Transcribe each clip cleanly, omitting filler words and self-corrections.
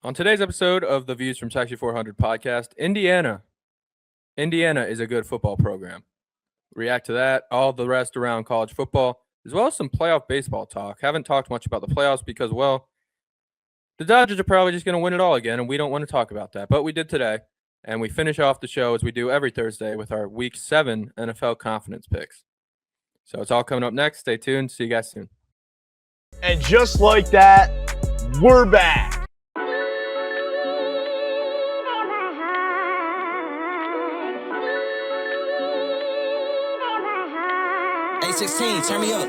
On today's episode of the Views from Section 400 podcast, Indiana is a good football program. React to that, all the rest around college football, as well as some playoff baseball talk. Haven't talked much about the playoffs because, well, the Dodgers are probably just going to win it all again, and we don't want to talk about that. But we did today, and we finish off the show as we do every Thursday with our Week 7 NFL confidence picks. So it's all coming up next. Stay tuned. See you guys soon. And just like that, we're back. A16, turn me up.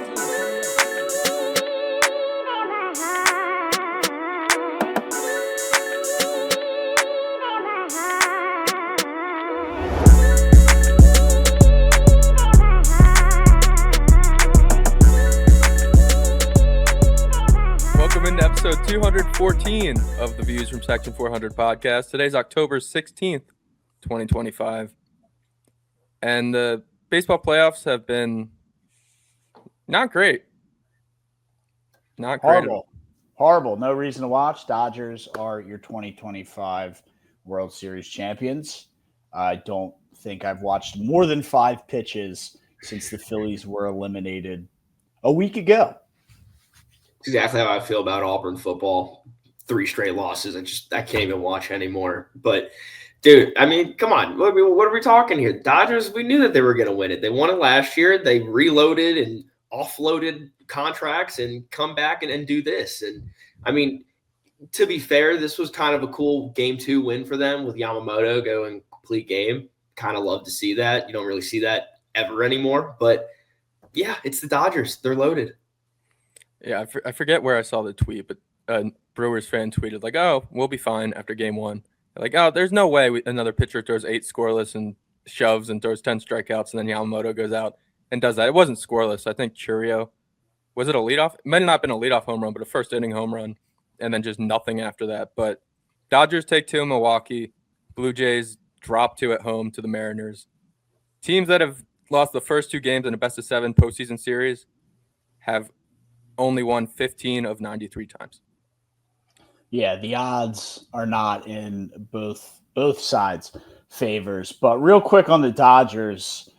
Welcome into episode 214 of the Views from Section 400 podcast. Today's October 16th, 2025. And the baseball playoffs have been not great. Not great. Horrible. No reason to watch. Dodgers are your 2025 World Series champions. I don't think I've watched more than 5 pitches since the Phillies were eliminated a week ago. Exactly how I feel about Auburn football. 3 straight losses. I can't even watch anymore. But, dude, I mean, come on. What are we talking here? Dodgers, we knew that they were going to win it. They won it last year. They reloaded and offloaded contracts and come back and do this. And, I mean, to be fair, this was kind of a cool Game 2 win for them with Yamamoto going complete game. Kind of love to see that. You don't really see that ever anymore. But, yeah, it's the Dodgers. They're loaded. Yeah, I forget where I saw the tweet, but a Brewers fan tweeted, like, oh, we'll be fine after game 1. Like, oh, there's no way another pitcher throws 8 scoreless and shoves and throws 10 strikeouts, and then Yamamoto goes out and does that. It wasn't scoreless. I think Churio, was it a leadoff? It might not have been a leadoff home run, but a first-inning home run, and then just nothing after that. But Dodgers take 2 in Milwaukee. Blue Jays drop 2 at home to the Mariners. Teams that have lost the first 2 games in a best-of-7 postseason series have only won 15 of 93 times. Yeah, the odds are not in both sides' favors. But real quick on the Dodgers,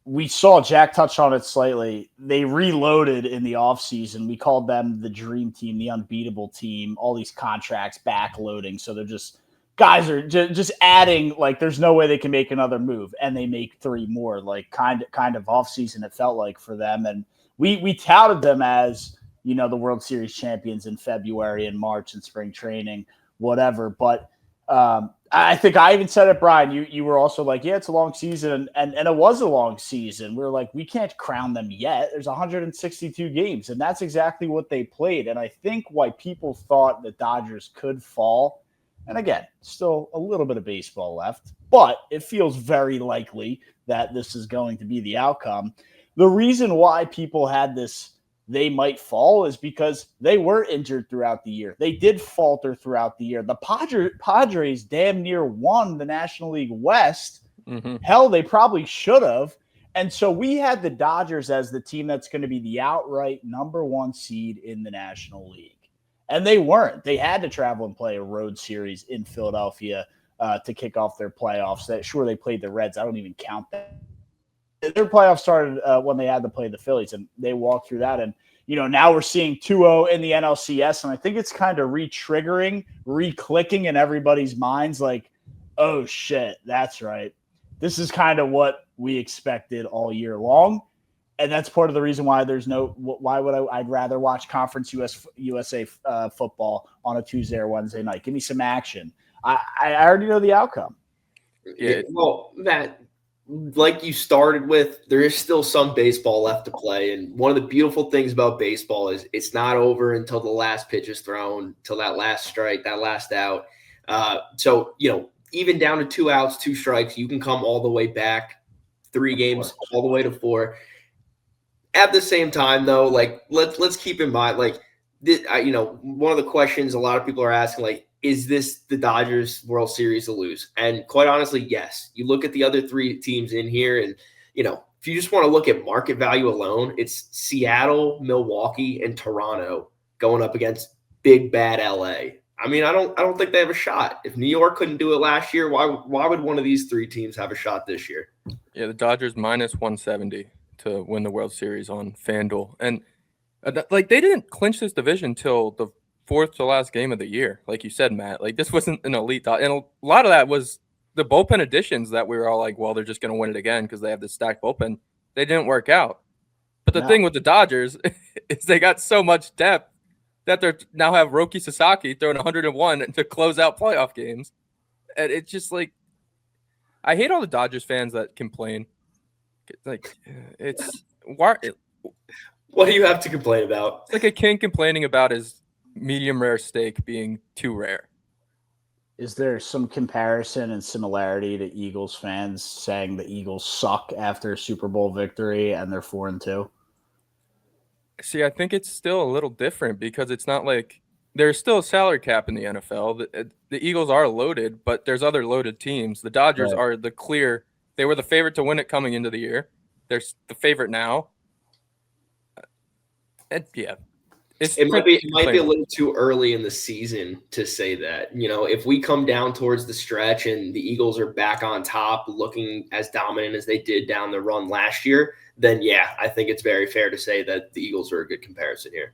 we saw Jack touch on it slightly. They reloaded in the offseason. We called them the dream team, the unbeatable team, all these contracts backloading. So they're just guys are just adding, like there's no way they can make another move. And they make 3 more, like kind of offseason it felt like for them. And we touted them as, you know, the World Series champions in February and March and spring training, whatever. But I think I even said it, Brian, you were also like, yeah, it's a long season. And it was a long season. We were like, we can't crown them yet. There's 162 games. And that's exactly what they played. And I think why people thought the Dodgers could fall, and again, still a little bit of baseball left, but it feels very likely that this is going to be the outcome. The reason why people had this they might fall is because they were injured throughout the year. They did falter throughout the year. The Padres damn near won the National League West. Mm-hmm. Hell, they probably should have. And so we had the Dodgers as the team that's going to be the outright number 1 seed in the National League. And they weren't. They had to travel and play a road series in Philadelphia to kick off their playoffs. Sure, they played the Reds. I don't even count that. Their playoffs started when they had to play the Phillies, and they walked through that. And, you know, now we're seeing 2-0 in the NLCS, and I think it's kind of re-triggering, re-clicking in everybody's minds like, oh, shit, that's right. This is kind of what we expected all year long, and that's part of the reason why I'd rather watch Conference USA football on a Tuesday or Wednesday night. Give me some action. I already know the outcome. Yeah, well, Matt, like you started with, there is still some baseball left to play. And one of the beautiful things about baseball is it's not over until the last pitch is thrown, till that last strike, that last out. So, you know, even down to 2 outs, 2 strikes, you can come all the way back 3 games, all the way to 4. At the same time, though, like, let's keep in mind, like, you know, one of the questions a lot of people are asking, like, is this the Dodgers World Series to lose? And quite honestly, yes. You look at the other 3 teams in here, and, you know, if you just want to look at market value alone, it's Seattle, Milwaukee, and Toronto going up against big bad LA. I mean, I don't think they have a shot. If New York couldn't do it last year, why would one of these three teams have a shot this year? Yeah, the Dodgers minus 170 to win the World Series on FanDuel. And like they didn't clinch this division till the fourth to last game of the year. Like you said, Matt, like this wasn't an elite and a lot of that was the bullpen additions that we were all like, well, they're just going to win it again because they have this stacked bullpen. They didn't work out. But the thing with the Dodgers is they got so much depth that they now have Roki Sasaki throwing 101 to close out playoff games. And it's just like, I hate all the Dodgers fans that complain. Like, it's why. What do you have to complain about? It's like a king complaining about his medium rare steak being too rare. Is there some comparison and similarity to Eagles fans saying the Eagles suck after a Super Bowl victory and they're 4-2? See, I think it's still a little different because it's not like there's still a salary cap in the NFL. The Eagles are loaded, but there's other loaded teams. The Dodgers are the clear. They were the favorite to win it coming into the year. They're the favorite now. Yeah. It might be a little too early in the season to say that. You know, if we come down towards the stretch and the Eagles are back on top looking as dominant as they did down the run last year, then yeah, I think it's very fair to say that the Eagles are a good comparison here.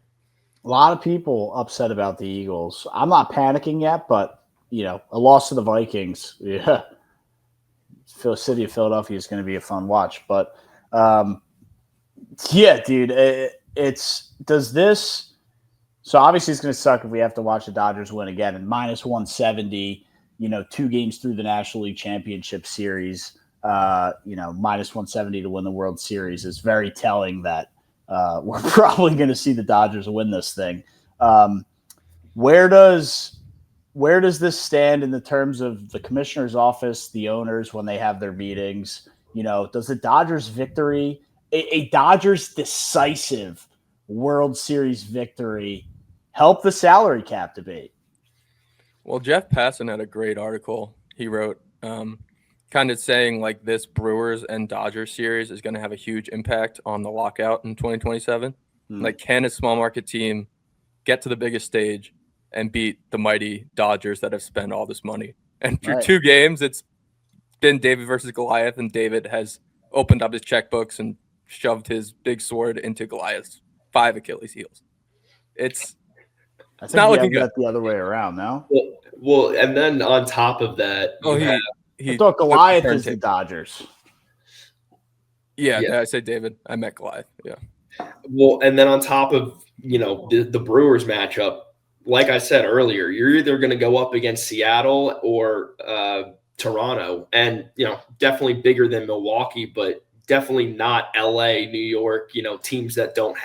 A lot of people upset about the Eagles. I'm not panicking yet, but, you know, a loss to the Vikings, yeah. City of Philadelphia is going to be a fun watch. But, yeah, dude, so obviously it's going to suck if we have to watch the Dodgers win again. And minus 170, you know, 2 games through the National League Championship Series, you know, minus 170 to win the World Series is very telling that we're probably going to see the Dodgers win this thing. Where does this stand in the terms of the commissioner's office, the owners, when they have their meetings? You know, does the Dodgers victory, a Dodgers decisive World Series victory, help the salary cap debate? Well, Jeff Passan had a great article he wrote kind of saying like this Brewers and Dodgers series is going to have a huge impact on the lockout in 2027. Like, can a small market team get to the biggest stage and beat the mighty Dodgers that have spent all this money? And through 2 games, it's been David versus Goliath, and David has opened up his checkbooks and shoved his big sword into Goliath's 5 Achilles heels. It's not looking good. The other way around now. Well, and then on top of that, I thought Goliath is the Dodgers. Yeah, did I say David? I meant Goliath. Yeah. Well, and then on top of, you know, the Brewers matchup, like I said earlier, you're either going to go up against Seattle or Toronto, and, you know, definitely bigger than Milwaukee, but definitely not LA, New York, you know, teams that don't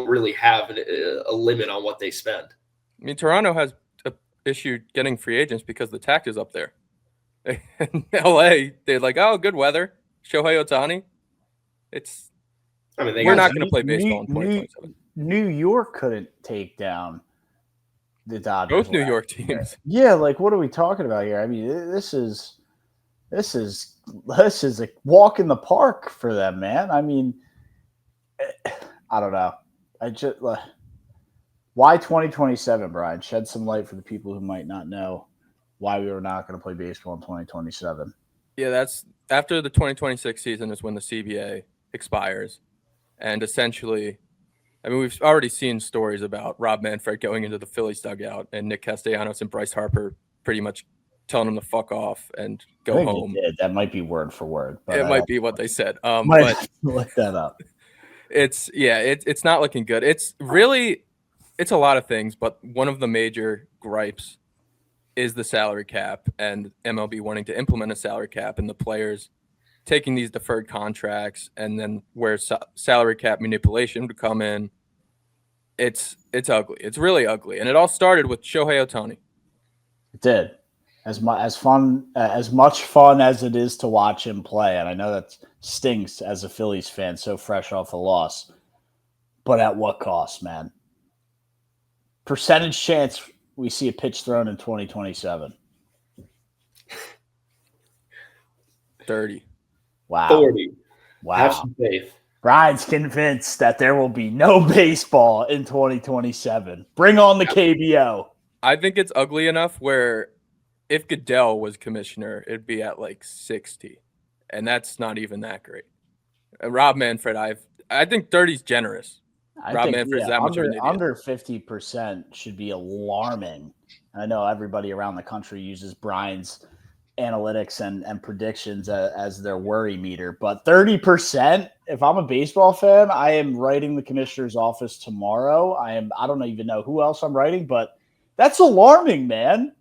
really have a limit on what they spend. I mean, Toronto has an issue getting free agents because the tax is up there. In LA, they're like, oh, good weather. Shohei Ohtani. We're not going to play baseball in 2027. New York couldn't take down the Dodgers. Both New York teams. Yeah, like, what are we talking about here? I mean, this is a walk in the park for them, man. I mean, I don't know. Why 2027, Brian? Shed some light for the people who might not know why we were not going to play baseball in 2027. Yeah, that's after the 2026 season is when the CBA expires. And essentially, I mean, we've already seen stories about Rob Manfred going into the Phillies dugout and Nick Castellanos and Bryce Harper pretty much telling him to fuck off and go home. That might be word for word. But it might be what they said. But look that up. It's not looking good. It's a lot of things, but one of the major gripes is the salary cap and MLB wanting to implement a salary cap and the players taking these deferred contracts, and then where salary cap manipulation would come in. It's ugly. It's really ugly. And it all started with Shohei Ohtani. It did. As much fun as it is to watch him play, and I know that stings as a Phillies fan, so fresh off a loss, but at what cost, man? Percentage chance we see a pitch thrown in 2027. 30. Wow. 40. Wow. Have some faith. Brian's convinced that there will be no baseball in 2027. Bring on the KBO. I think it's ugly enough where if Goodell was commissioner, it'd be at like 60, and that's not even that great. Rob Manfred, I think 30 is generous. I Rob think Manfred's that much of an idiot. under 50% should be alarming. I know everybody around the country uses Brian's analytics and predictions as their worry meter, but 30%, if I'm a baseball fan, I am writing the commissioner's office tomorrow. I don't even know who else I'm writing, but that's alarming, man.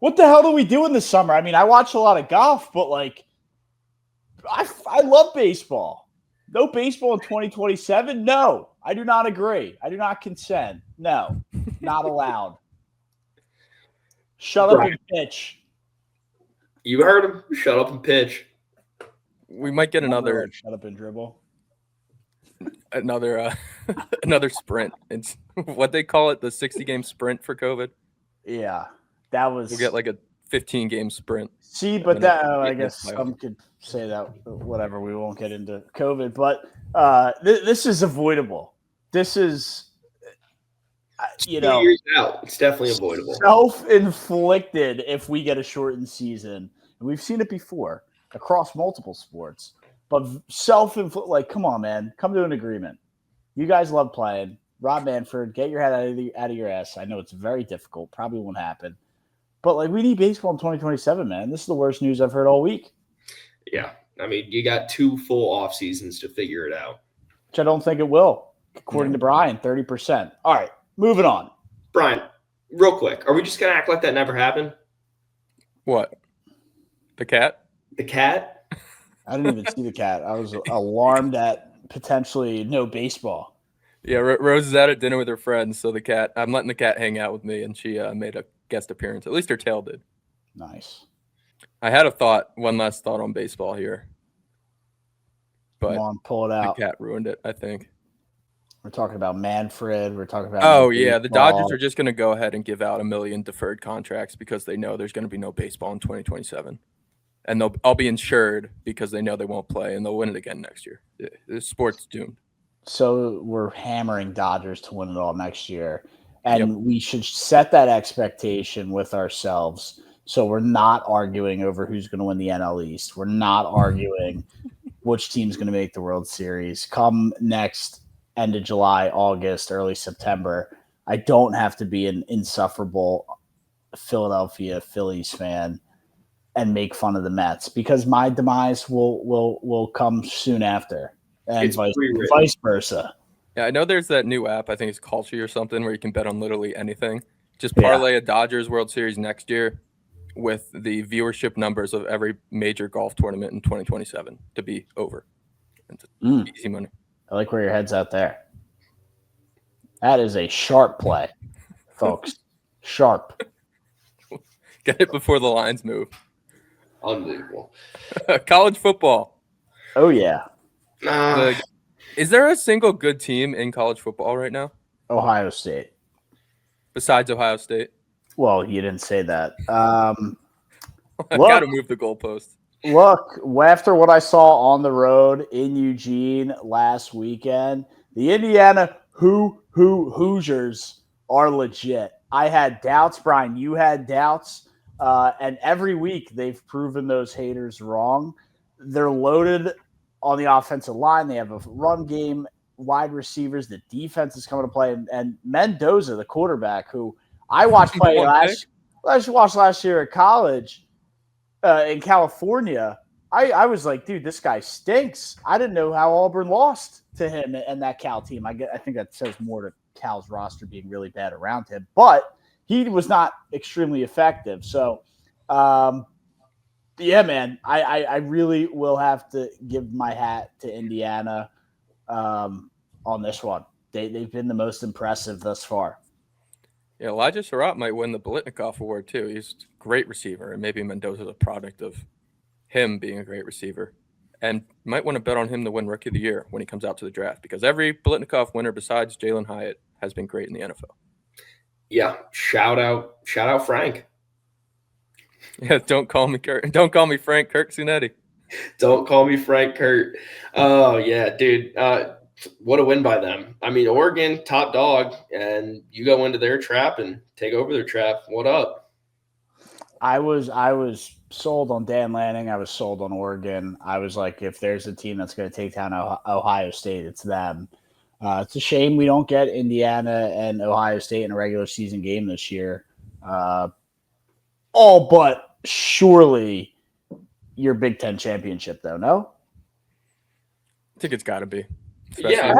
What the hell do we do in the summer? I mean, I watch a lot of golf, but like I love baseball. No baseball in 2027? No, I do not agree. I do not consent. No, not allowed. Shut up and pitch. You heard him. Shut up and pitch. We might get another shut up and dribble. Another sprint. It's what they call it, the 60-game sprint for COVID. Yeah, that was. We'll get like a 15-game sprint. See, but that I guess some could say that. Whatever. We won't get into COVID, but this is avoidable. This is, years out. It's definitely avoidable. Self-inflicted if we get a shortened season. And we've seen it before across multiple sports. But self-inflicted, like, come on, man. Come to an agreement. You guys love playing. Rob Manfred, get your head out of your ass. I know it's very difficult. Probably won't happen. But, like, we need baseball in 2027, man. This is the worst news I've heard all week. Yeah. I mean, you got 2 full off seasons to figure it out. Which I don't think it will. According to Brian, 30%. All right, moving on. Brian, real quick, are we just going to act like that never happened? What? The cat? The cat? I didn't even see the cat. I was alarmed at potentially no baseball. Yeah, Rose is out at dinner with her friends, so I'm letting the cat hang out with me, and she made a guest appearance. At least her tail did. Nice. I had one last thought on baseball here. But come on, pull it out. The cat ruined it, I think. We're talking about Manfred. We're talking about. Oh, yeah. The Dodgers are just going to go ahead and give out 1 million deferred contracts because they know there's going to be no baseball in 2027. And they'll all be insured because they know they won't play, and they'll win it again next year. The sport's doomed. So we're hammering Dodgers to win it all next year. And we should set that expectation with ourselves. So we're not arguing over who's going to win the NL East. We're not arguing which team's going to make the World Series. Come next end of July, August, early September, I don't have to be an insufferable Philadelphia Phillies fan and make fun of the Mets because my demise will come soon after, and vice versa. Yeah, I know there's that new app. I think it's Culture or something where you can bet on literally anything. Just parlay a Dodgers World Series next year with the viewership numbers of every major golf tournament in 2027 to be over. It's easy money. I like where your head's at there. That is a sharp play, folks. Sharp. Get it before the lines move. Unbelievable. College football. Oh, yeah. Is there a single good team in college football right now? Ohio State. Besides Ohio State? Well, you didn't say that. I've got to move the goalpost. Look, after what I saw on the road in Eugene last weekend, the Indiana Hoosiers are legit. I had doubts, Brian. You had doubts. And every week they've proven those haters wrong. They're loaded on the offensive line. They have a run game, wide receivers. The defense is coming to play. And Mendoza, the quarterback, who I watched play last year at college in California, I was like, dude, this guy stinks. I didn't know how Auburn lost to him and that Cal team. I think that says more to Cal's roster being really bad around him. But he was not extremely effective. So, yeah, man, I really will have to give my hat to Indiana on this one. They've been the most impressive thus far. Yeah, Elijah Surratt might win the Biletnikoff Award, too. He's a great receiver, and maybe Mendoza's a product of him being a great receiver. And might want to bet on him to win Rookie of the Year when he comes out to the draft, because every Biletnikoff winner besides Jalen Hyatt has been great in the NFL. Yeah, shout out Frank. Yeah, don't call me Kurt. Don't call me Frank Kirk Cinetti. Don't call me Frank Kurt. Oh, yeah, dude. what a win by them. I mean, Oregon, top dog, and you go into their trap and take over their trap. What up? I was sold on Dan Lanning. I was sold on Oregon. I was like, if there's a team that's going to take down Ohio State, it's them. It's a shame we don't get Indiana and Ohio State in a regular season game this year. All but surely your Big Ten championship, though, no? I think it's got to be. Yeah,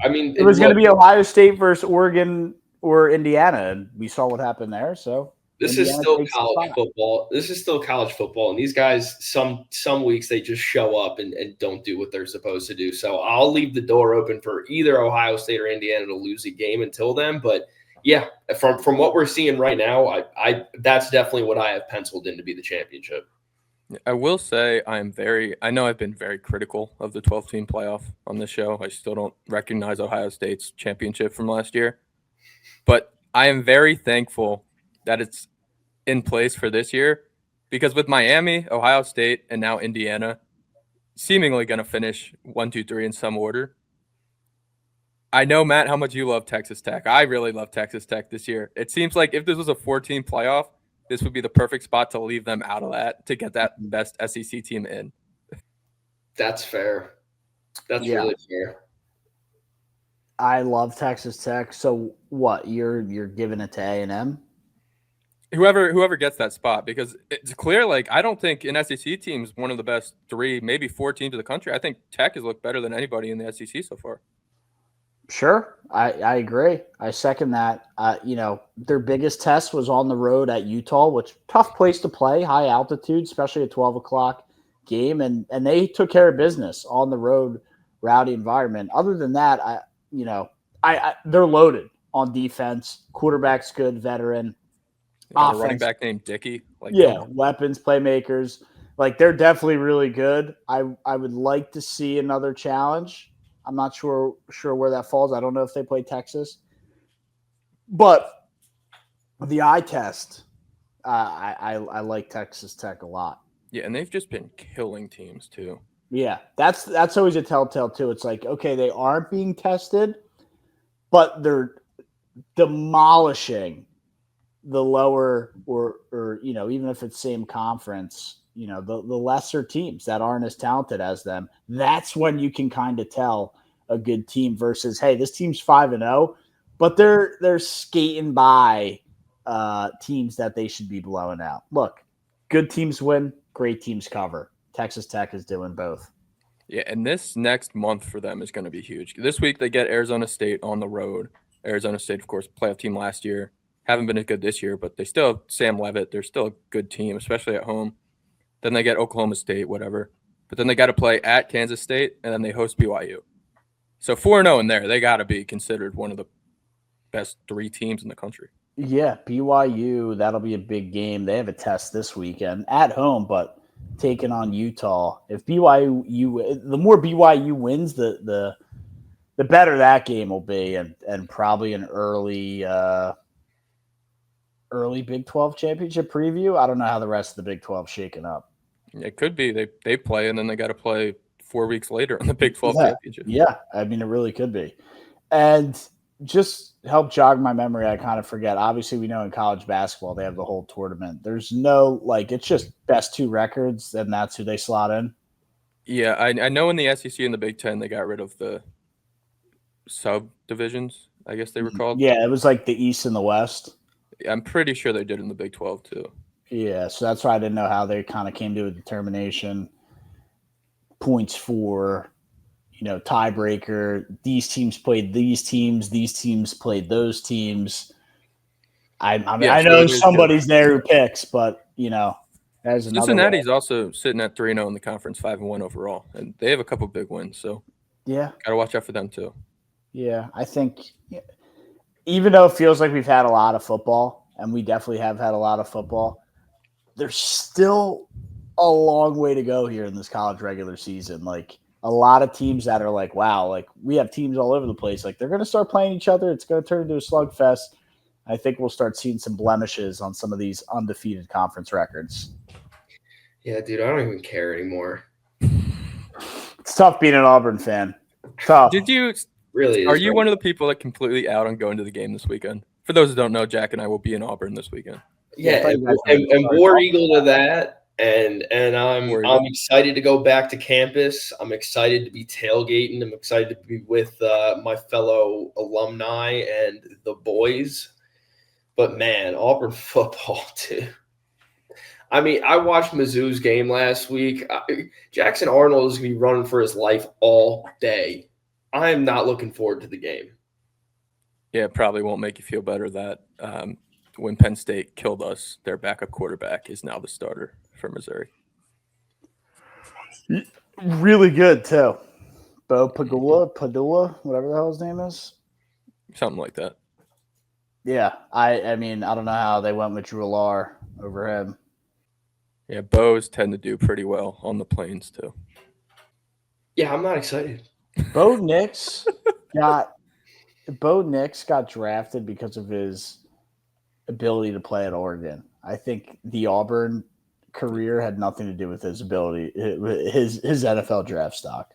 I mean, it was going to be Ohio State versus Oregon or Indiana, and we saw what happened there. So this is still college football. This is still college football, and these guys, some weeks they just show up and don't do what they're supposed to do. So I'll leave the door open for either Ohio State or Indiana to lose a game until then. But yeah, from what we're seeing right now, I that's definitely what I have penciled in to be the championship. I will say I know I've been very critical of the 12-team playoff on this show. I still don't recognize Ohio State's championship from last year. But I am very thankful that it's in place for this year because with Miami, Ohio State, and now Indiana seemingly going to finish 1, 2, 3 in some order. I know, Matt, how much you love Texas Tech. I really love Texas Tech this year. It seems like if this was a 4-team playoff, this would be the perfect spot to leave them out of that to get that best SEC team in. That's fair. That's really fair. I love Texas Tech. So what? You're giving it to A&M? Whoever gets that spot, because it's clear, like, I don't think an SEC team is one of the best 3, maybe 4 teams in the country. I think Tech has looked better than anybody in the SEC so far. Sure. I agree. I second that. Their biggest test was on the road at Utah, which tough place to play, high altitude, especially a 12 o'clock game. And they took care of business on the road, rowdy environment. Other than that, they're loaded on defense. Quarterback's good, veteran. A running back named Dickey. Weapons, playmakers. Like, they're definitely really good. I would like to see another challenge. I'm not sure where that falls. I don't know if they play Texas. But the eye test, I like Texas Tech a lot. Yeah, and they've just been killing teams too. Yeah, that's always a telltale too. It's like, okay, they aren't being tested, but they're demolishing the lower or even if it's same conference, the lesser teams that aren't as talented as them. That's when you can kind of tell a good team versus, hey, this team's 5-0, but they're skating by teams that they should be blowing out. Look, good teams win, great teams cover. Texas Tech is doing both. Yeah, and this next month for them is going to be huge. This week they get Arizona State on the road. Arizona State, of course, playoff team last year. Haven't been as good this year, but they still have Sam Leavitt. They're still a good team, especially at home. Then they get Oklahoma State, whatever. But then they got to play at Kansas State, and then they host BYU. So 4-0 in there, they got to be considered one of the best 3 teams in the country. Yeah, BYU, that'll be a big game. They have a test this weekend at home, but taking on Utah. If the more BYU wins, the better that game will be, and probably an early Big 12 championship preview. I don't know how the rest of the Big 12 is shaking up. It could be they play, and then they got to play 4 weeks later in the Big 12 championship. Yeah, I mean, it really could be. And just help jog my memory, I kind of forget. Obviously, we know in college basketball they have the whole tournament. There's no, it's just best 2 records, and that's who they slot in. Yeah, I know in the SEC and the Big Ten they got rid of the subdivisions, I guess they were called. Yeah, it was like the East and the West. I'm pretty sure they did in the Big 12 too. Yeah, so that's why I didn't know how they kind of came to a determination. Points for, tiebreaker. These teams played these teams played those teams. I know somebody's there who picks, but there's another. Cincinnati's also sitting at 3-0 in the conference, 5-1 overall, and they have a couple big wins. So yeah, gotta watch out for them too. Yeah, I think even though it feels like we've had a lot of football, and we definitely have had a lot of football, there's still a long way to go here in this college regular season. Like, a lot of teams that are like, wow, like, we have teams all over the place. Like, they're going to start playing each other. It's going to turn into a slugfest. I think we'll start seeing some blemishes on some of these undefeated conference records. Yeah, dude, I don't even care anymore. It's tough being an Auburn fan. Tough. Did you? Really? Are you one of the people that completely out on going to the game this weekend? For those who don't know, Jack and I will be in Auburn this weekend. Yeah, I thought you guys and were War talking Eagle to that, and War I'm Eagle. excited to go back to campus. I'm excited to be tailgating. I'm excited to be with my fellow alumni and the boys. But man, Auburn football too. I mean, I watched Mizzou's game last week. Jackson Arnold is going to be running for his life all day. I am not looking forward to the game. Yeah, it probably won't make you feel better that when Penn State killed us, their backup quarterback is now the starter for Missouri. Really good too. Bo Padula, whatever the hell his name is. Something like that. Yeah, I mean, I don't know how they went with Drew Lar over him. Yeah, bows tend to do pretty well on the plains too. Yeah, I'm not excited. Bo Nix got drafted because of his ability to play at Oregon. I think the Auburn career had nothing to do with his ability, his NFL draft stock.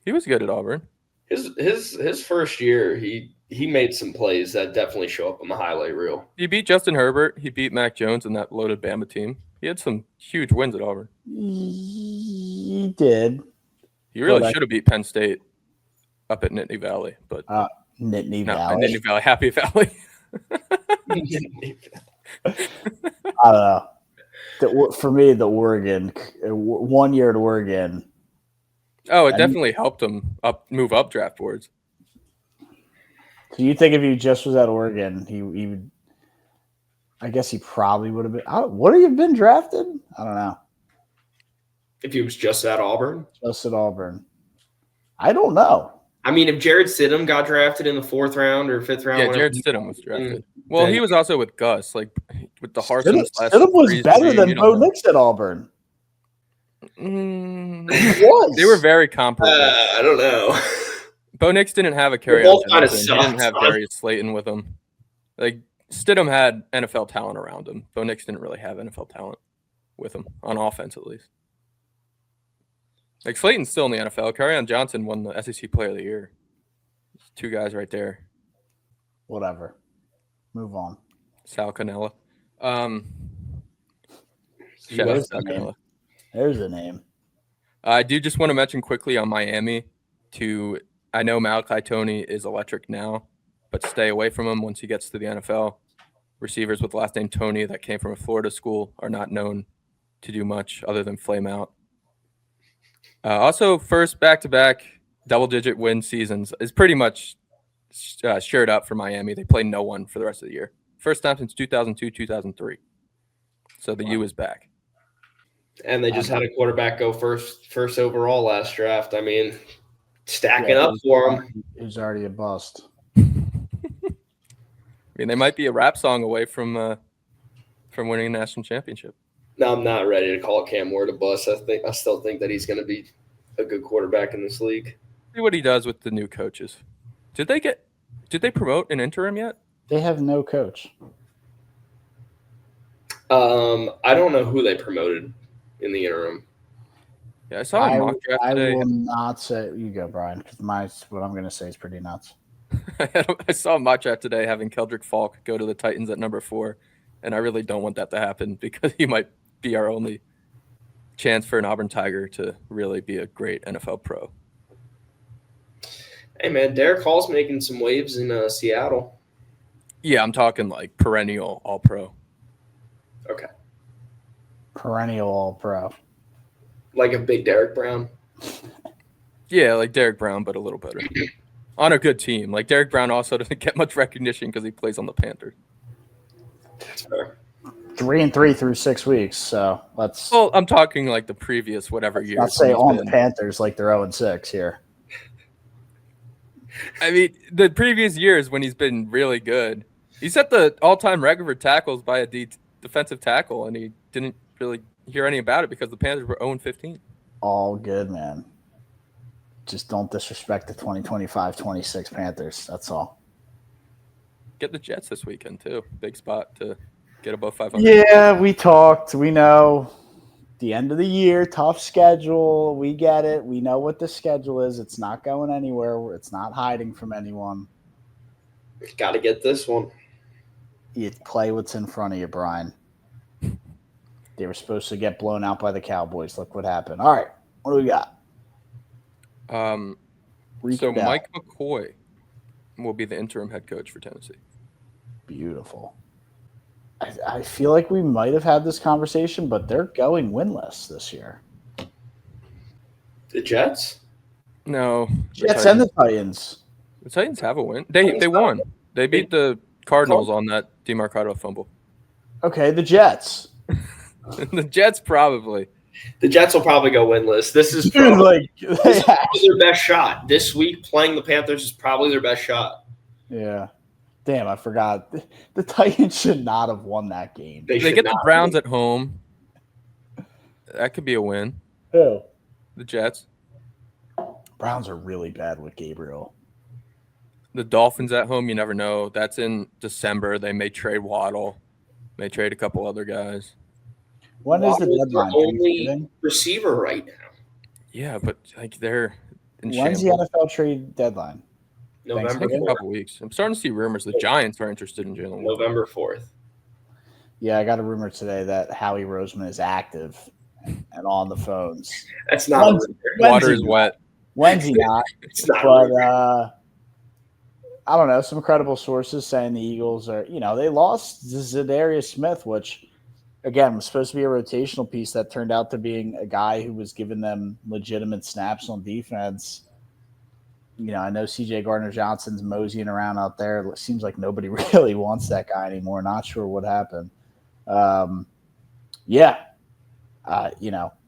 He was good at Auburn. His first year, he made some plays that definitely show up on the highlight reel. He beat Justin Herbert. He beat Mac Jones in that loaded Bama team. He had some huge wins at Auburn. He did. He really should have beat Penn State up at Nittany Valley, but Nittany Valley. Nittany Valley, Happy Valley. I don't know. For me, the Oregon 1 year at Oregon. Oh, it definitely helped him move up draft boards. So you think if he just was at Oregon, he would? I guess he probably would have been. Would he have been drafted? I don't know. If he was just at Auburn? Just at Auburn. I don't know. I mean, if Jared Stidham got drafted in the 4th round or 5th round. Yeah, Jared Stidham was drafted. Well, he was also with Gus, like with the Harsons. Stidham was better than Bo Nix at Auburn. He was. They were very comparable. I don't know. Bo Nix didn't have a carry on. He didn't have Darius Slayton with him. Like Stidham had NFL talent around him. Bo Nix didn't really have NFL talent with him on offense, at least. Like Slayton's still in the NFL. Kerryon Johnson won the SEC Player of the Year. Two guys right there. Whatever. Move on. Sal Cannella. There's a name. I do just want to mention quickly on Miami I know Malachi Toney is electric now, but stay away from him once he gets to the NFL. Receivers with the last name Toney that came from a Florida school are not known to do much other than flame out. Also, first back-to-back double-digit win seasons is pretty much shared up for Miami. They play no one for the rest of the year. First time since 2002, 2003. So the U is back. And they just had a quarterback go first overall last draft. I mean, stacking up for him. He's already a bust. I mean, they might be a rap song away from winning a national championship. No, I'm not ready to call Cam Ward a bust. I still think that he's going to be a good quarterback in this league. See what he does with the new coaches. Did they promote an interim yet? They have no coach. I don't know who they promoted in the interim. Yeah, I saw a mock draft today. I will not say you go, Brian, because what I'm going to say is pretty nuts. I saw a mock draft today having Keldrick Falk go to the Titans at number 4, and I really don't want that to happen because he might be our only chance for an Auburn Tiger to really be a great NFL pro. Hey, man, Derek Hall's making some waves in Seattle. Yeah, I'm talking like perennial All-Pro. Okay. Perennial All-Pro. Like a big Derek Brown? Yeah, like Derek Brown, but a little better. On a good team. Like Derek Brown also doesn't get much recognition because he plays on the Panthers. That's fair. 3-3 through 6 weeks, so let's. Well, I'm talking like the previous whatever year. I'll say on the Panthers like they're 0-6 here. I mean, the previous years when he's been really good, he set the all-time record for tackles by a defensive tackle, and he didn't really hear any about it because the Panthers were 0-15. All good, man. Just don't disrespect the 2025-26 Panthers. That's all. Get the Jets this weekend, too. Big spot to get above 500. Yeah, we talked. We know. The end of the year, tough schedule. We get it. We know what the schedule is. It's not going anywhere. It's not hiding from anyone. Got to get this one. You play what's in front of you, Brian. They were supposed to get blown out by the Cowboys. Look what happened. All right, what do we got? So Mike McCoy will be the interim head coach for Tennessee. Beautiful. I feel like we might have had this conversation, but they're going winless this year. The Jets? No. Jets and the Titans. The Titans have a win. They won. They beat the Cardinals on that DeMarcado fumble. Okay, the Jets. The Jets probably. The Jets will probably go winless. This is probably, this is probably their best shot. This week, playing the Panthers is probably their best shot. Yeah. Damn, I forgot. The Titans should not have won that game. They get the Browns at home. That could be a win. Who? The Jets. Browns are really bad with Gabriel. The Dolphins at home, you never know. That's in December. They may trade Waddle. May trade a couple other guys. When is the deadline? Only receiver right now. Yeah, but like they're in When's shambles. the NFL trade deadline? November A couple weeks. I'm starting to see rumors the Giants are interested in Jalen. November 4th. Yeah, I got a rumor today that Howie Roseman is active and on the phones. That's not Water is wet. When's he not? It's not. But I don't know. Some credible sources saying the Eagles are, they lost Zadarius Smith, which again was supposed to be a rotational piece that turned out to being a guy who was giving them legitimate snaps on defense. I know CJ Gardner-Johnson's moseying around out there. It seems like nobody really wants that guy anymore. Not sure what happened. You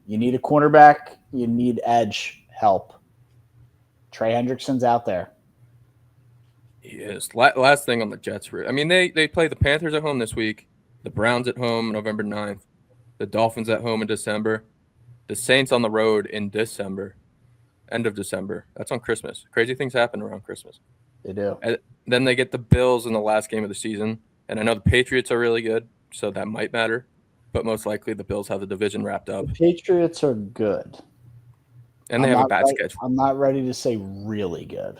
need a cornerback. You need edge help. Trey Hendrickson's out there. Yes. Last thing on the Jets. I mean, they play the Panthers at home this week, the Browns at home November 9th, the Dolphins at home in December, the Saints on the road in December. End of December. That's on Christmas. Crazy things happen around Christmas. They do. And then they get the Bills in the last game of the season. And I know the Patriots are really good, so that might matter. But most likely the Bills have the division wrapped up. The Patriots are good. And they have a bad schedule. I'm not ready to say really good.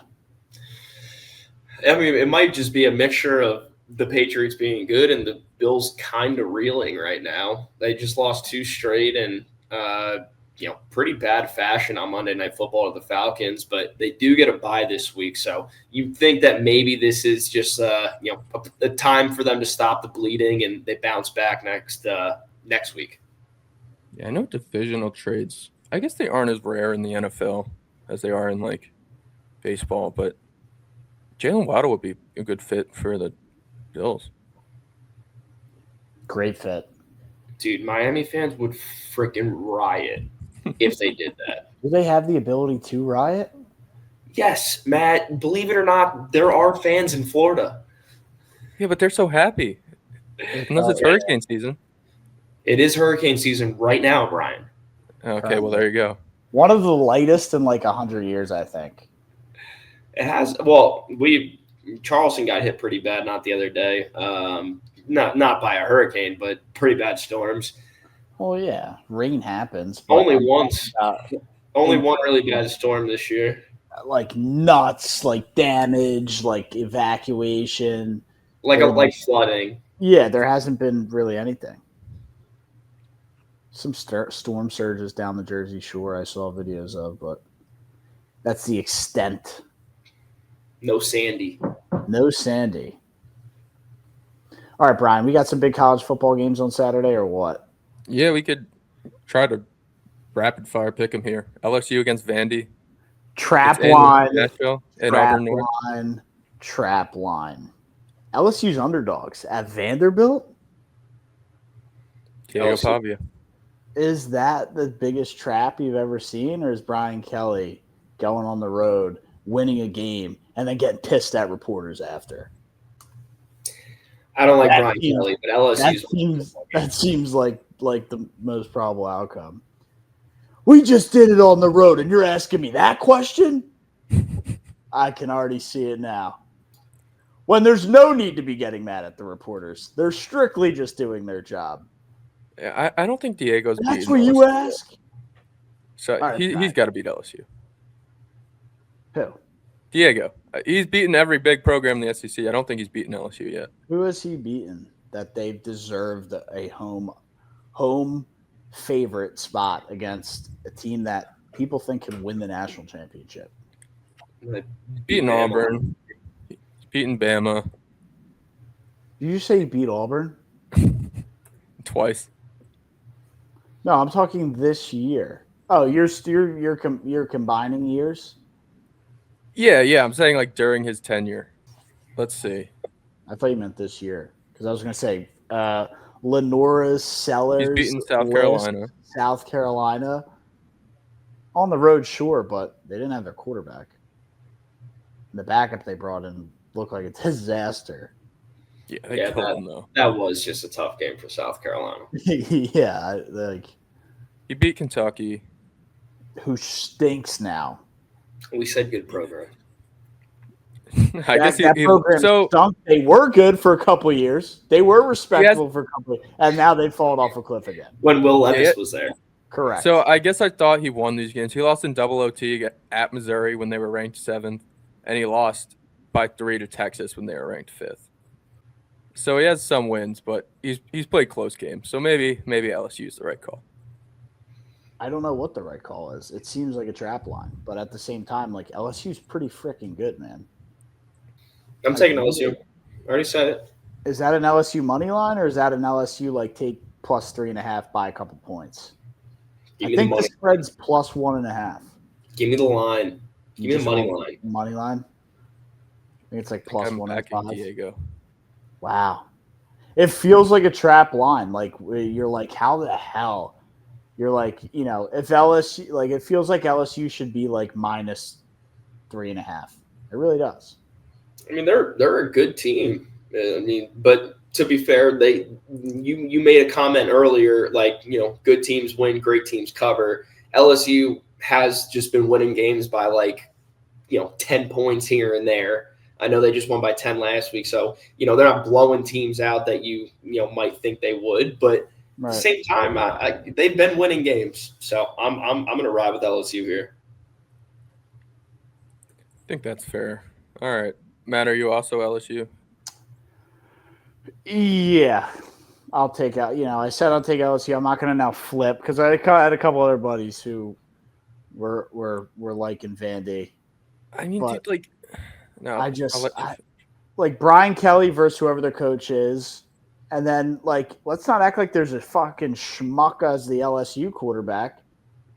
I mean, it might just be a mixture of the Patriots being good and the Bills kind of reeling right now. They just lost 2 straight and pretty bad fashion on Monday Night Football to the Falcons, but they do get a bye this week. So you think that maybe this is just a time for them to stop the bleeding and they bounce back next week. Yeah, I know divisional trades, I guess they aren't as rare in the NFL as they are in like baseball, but Jalen Waddle would be a good fit for the Bills. Great fit. Dude, Miami fans would freaking riot if they did that. Do they have the ability to riot? Yes, Matt, believe it or not, there are fans in Florida. Yeah, but they're so happy. Unless it's hurricane season. It is hurricane season right now, Brian. Okay, well, there you go. One of the lightest in like 100 years, I think. It has. Well, Charleston got hit pretty bad, not the other day. Not by a hurricane, but pretty bad storms. Well, yeah, rain happens. Only one really bad storm this year. Like nuts, like damage, like evacuation, like flooding. Yeah, there hasn't been really anything. Some storm surges down the Jersey Shore I saw videos of, but that's the extent. No Sandy. No Sandy. All right, Brian, we got some big college football games on Saturday or what? Yeah, we could try to rapid fire pick them here. LSU against Vandy. Trap line. Nashville in Auburn North. Trap line. LSU's underdogs at Vanderbilt? Diego Pavia. Is that the biggest trap you've ever seen, or is Brian Kelly going on the road, winning a game, and then getting pissed at reporters after? I don't like Brian Kelly, but LSU's that seems like the most probable outcome. We just did it on the road, and you're asking me that question? I can already see it now. When there's no need to be getting mad at the reporters. They're strictly just doing their job. I don't think Diego's That's beaten what you LSU yet. ask. So All right, he's got to beat LSU. Who? Diego. He's beaten every big program in the SEC. I don't think he's beaten LSU yet. Who has he beaten that they've deserved a home favorite spot against a team that people think can win the national championship? He's beaten Auburn. He's beaten Bama Did you say he beat Auburn? twice. No, I'm talking this year. Oh, you're combining years. Yeah. I'm saying like during his tenure. Let's see. I thought you meant this year because I was going to say Lenora's Sellers. He's beaten South List, Carolina. South Carolina on the road, sure, but they didn't have their quarterback. And the backup they brought in looked like a disaster. Yeah, they killed him though. That was just a tough game for South Carolina. Yeah, like He beat Kentucky. who stinks now. We said good program. I guess that program stunk. They were good for a couple of years. They were respectable for a couple of years, and now they've fallen off a cliff again. When Will Levis was there. Correct. So I guess I thought he won these games. He lost in double OT at Missouri when they were ranked 7th, and he lost by 3 to Texas when they were ranked 5th. So he has some wins, but he's played close games. So maybe LSU is the right call. I don't know what the right call is. It seems like a trap line, but at the same time, like LSU's pretty freaking good, man. I'm taking LSU. I already said it. Is that an LSU money line, or is that an LSU like take plus 3.5 by a couple points? I think the spread's plus 1.5. Give me the line. Give me the money line. Money line. I think it's like plus 1.5. Diego. Wow, it feels like a trap line. Like you're like, how the hell? You're like, if LSU, like it feels like LSU should be like minus 3.5. It really does. I mean, they're a good team. But to be fair, you made a comment earlier, like, good teams win, great teams cover. LSU has just been winning games by 10 points here and there. I know they just won by 10 last week, so they're not blowing teams out that you might think they would, but at the same time, they've been winning games. So I'm going to ride with LSU here. I think that's fair. All right. Matt, are you also LSU? Yeah. I'll take out, I said I'll take LSU. I'm not going to now flip because I had a couple other buddies who were liking Vandy. I mean, dude, no. Like Brian Kelly versus whoever their coach is. And then, let's not act like there's a fucking schmuck as the LSU quarterback.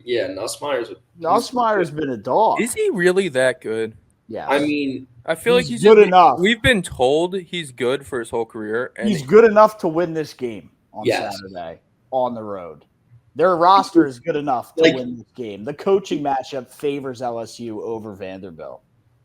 Yeah, Nussmeier's been a dog. Is he really that good? Yeah. I mean, I feel like he's good enough. We've been told he's good for his whole career. And he's good enough to win this game on Saturday on the road. Their roster is good enough to win this game. The coaching matchup favors LSU over Vanderbilt.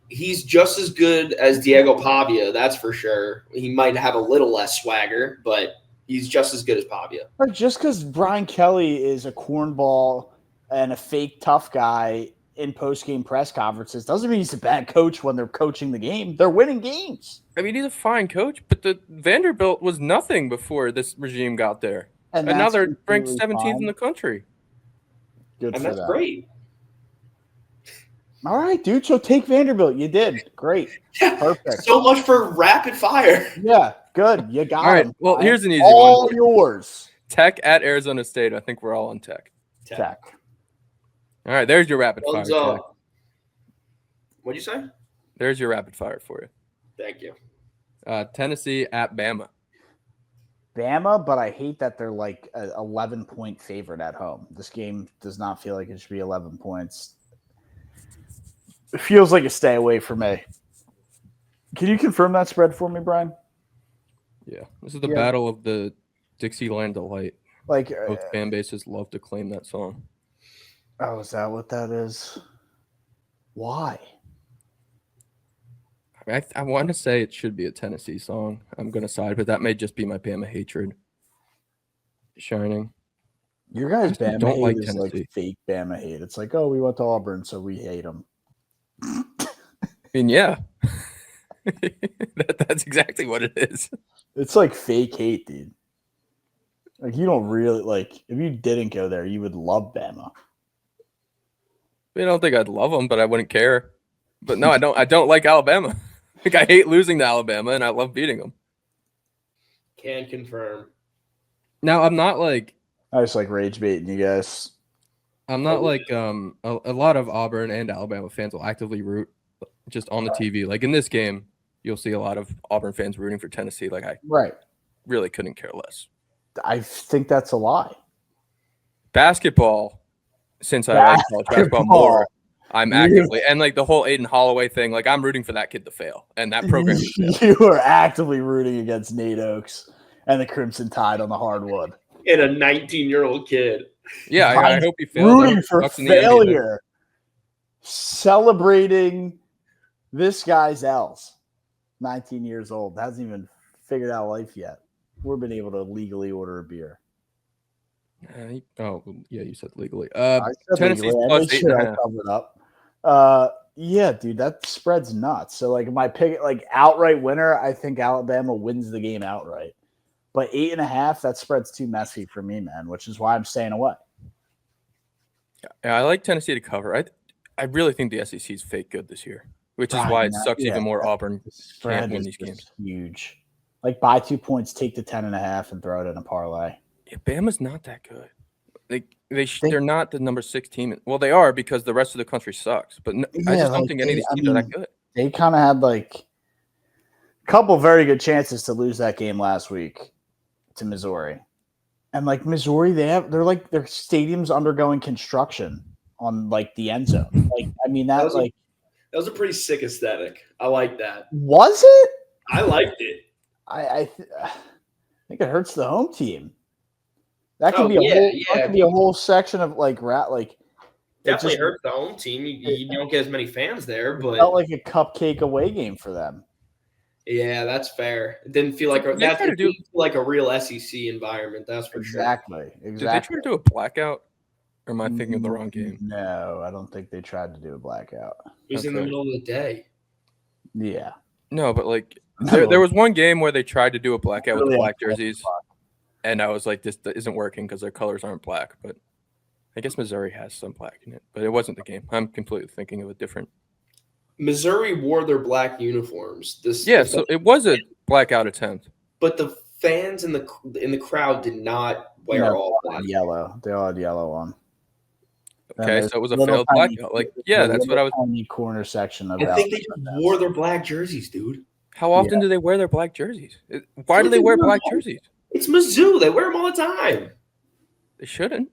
He's just as good as Diego Pavia, that's for sure. He might have a little less swagger, but he's just as good as Pavia. Just because Brian Kelly is a cornball and a fake tough guy in post-game press conferences doesn't mean he's a bad coach when they're coaching the game. They're winning games. I mean, he's a fine coach, but the Vanderbilt was nothing before this regime got there. And now they're ranked 17th in the country. Good for that's them. Great. All right, dude. So take Vanderbilt. You did. Great. Yeah, perfect. So much for rapid fire. Yeah, good. You got it. All right. Well, here's an easy one. All yours. Tech at Arizona State. I think we're all on Tech. Tech. All right. There's your rapid fire. What'd you say? There's your rapid fire for you. Thank you. Tennessee at Bama. Bama, but I hate that they're like an 11-point favorite at home. This game does not feel like it should be 11 points. It feels like a stay away for me. Can you confirm that spread for me, Brian? Yeah. This is the battle of the Dixieland Delight. Both fan bases love to claim that song. Oh, is that what that is? Why? I want to say it should be a Tennessee song. I'm going to side, but that may just be my Bama hatred shining. Your guys' Bama don't hate like is Tennessee. like fake Bama hate. It's like, oh, we went to Auburn, so we hate them. I mean, yeah. That's exactly what it is. It's like fake hate, dude. Like you don't really like if you didn't go there, you would love Bama. I don't think I'd love them, but I wouldn't care. But no, I don't. I don't like Alabama. Like I hate losing to Alabama, and I love beating them. Can confirm. Now I'm not like I just like rage baiting you guys. I'm not like a lot of Auburn and Alabama fans will actively root just on the TV. Like in this game, you'll see a lot of Auburn fans rooting for Tennessee. Like I Right. really couldn't care less. I think that's a lie. Basketball, since I like college basketball more, I'm actively and like the whole Aiden Holloway thing. Like I'm rooting for that kid to fail and that program to fail. You are actively rooting against Nate Oakes and the Crimson Tide on the hardwood. And a 19-year-old kid. Yeah, I hope he fails. Rooting for failure. Celebrating this guy's L's. 19 years old. Hasn't even figured out life yet. We've been able to legally order a beer. Oh, yeah, you said legally. Tennessee's plus 8.5. Covered up. Yeah, dude, that spread's nuts. So, like, my pick, like, outright winner, I think Alabama wins the game outright. But 8.5, that spread's too messy for me, man, which is why I'm staying away. Yeah, I like Tennessee to cover. I really think the SEC is fake good this year, which is why it sucks even more Auburn can't win these games. Huge. Like, buy 2 points, take the 10.5, and throw it in a parlay. Yeah, Bama's not that good. They're not the number 6 team. Well, they are because the rest of the country sucks. But I just don't think any of these teams are that good. They kind of had like a couple very good chances to lose that game last week to Missouri, and like Missouri, their stadium's undergoing construction on like the end zone. Like I mean that was a pretty sick aesthetic. I like that. Was it? I liked it. I think it hurts the home team. That could be a whole section of definitely hurts the home team. You don't get as many fans there, but it felt like a cupcake away game for them. Yeah, that's fair. It didn't feel like like a real SEC environment. That's for sure. Exactly. Did they try to do a blackout? Or am I thinking of the wrong game? No, I don't think they tried to do a blackout. It was in the middle of the day. Yeah. No, but like there was one game where they tried to do a blackout with the black jerseys. And I was like, this isn't working because their colors aren't black. But I guess Missouri has some black in it. But it wasn't the game. I'm completely thinking of a different. Missouri wore their black uniforms. So it was a blackout attempt. But the fans in the crowd did not wear all black. Yellow. They all had yellow on. Okay, so it was a failed blackout. Like, yeah, that's what I was. Tiny corner section of. I think they just wore their black jerseys, dude. How often do they wear their black jerseys? Why do they wear black jerseys? It's Mizzou. They wear them all the time. They shouldn't.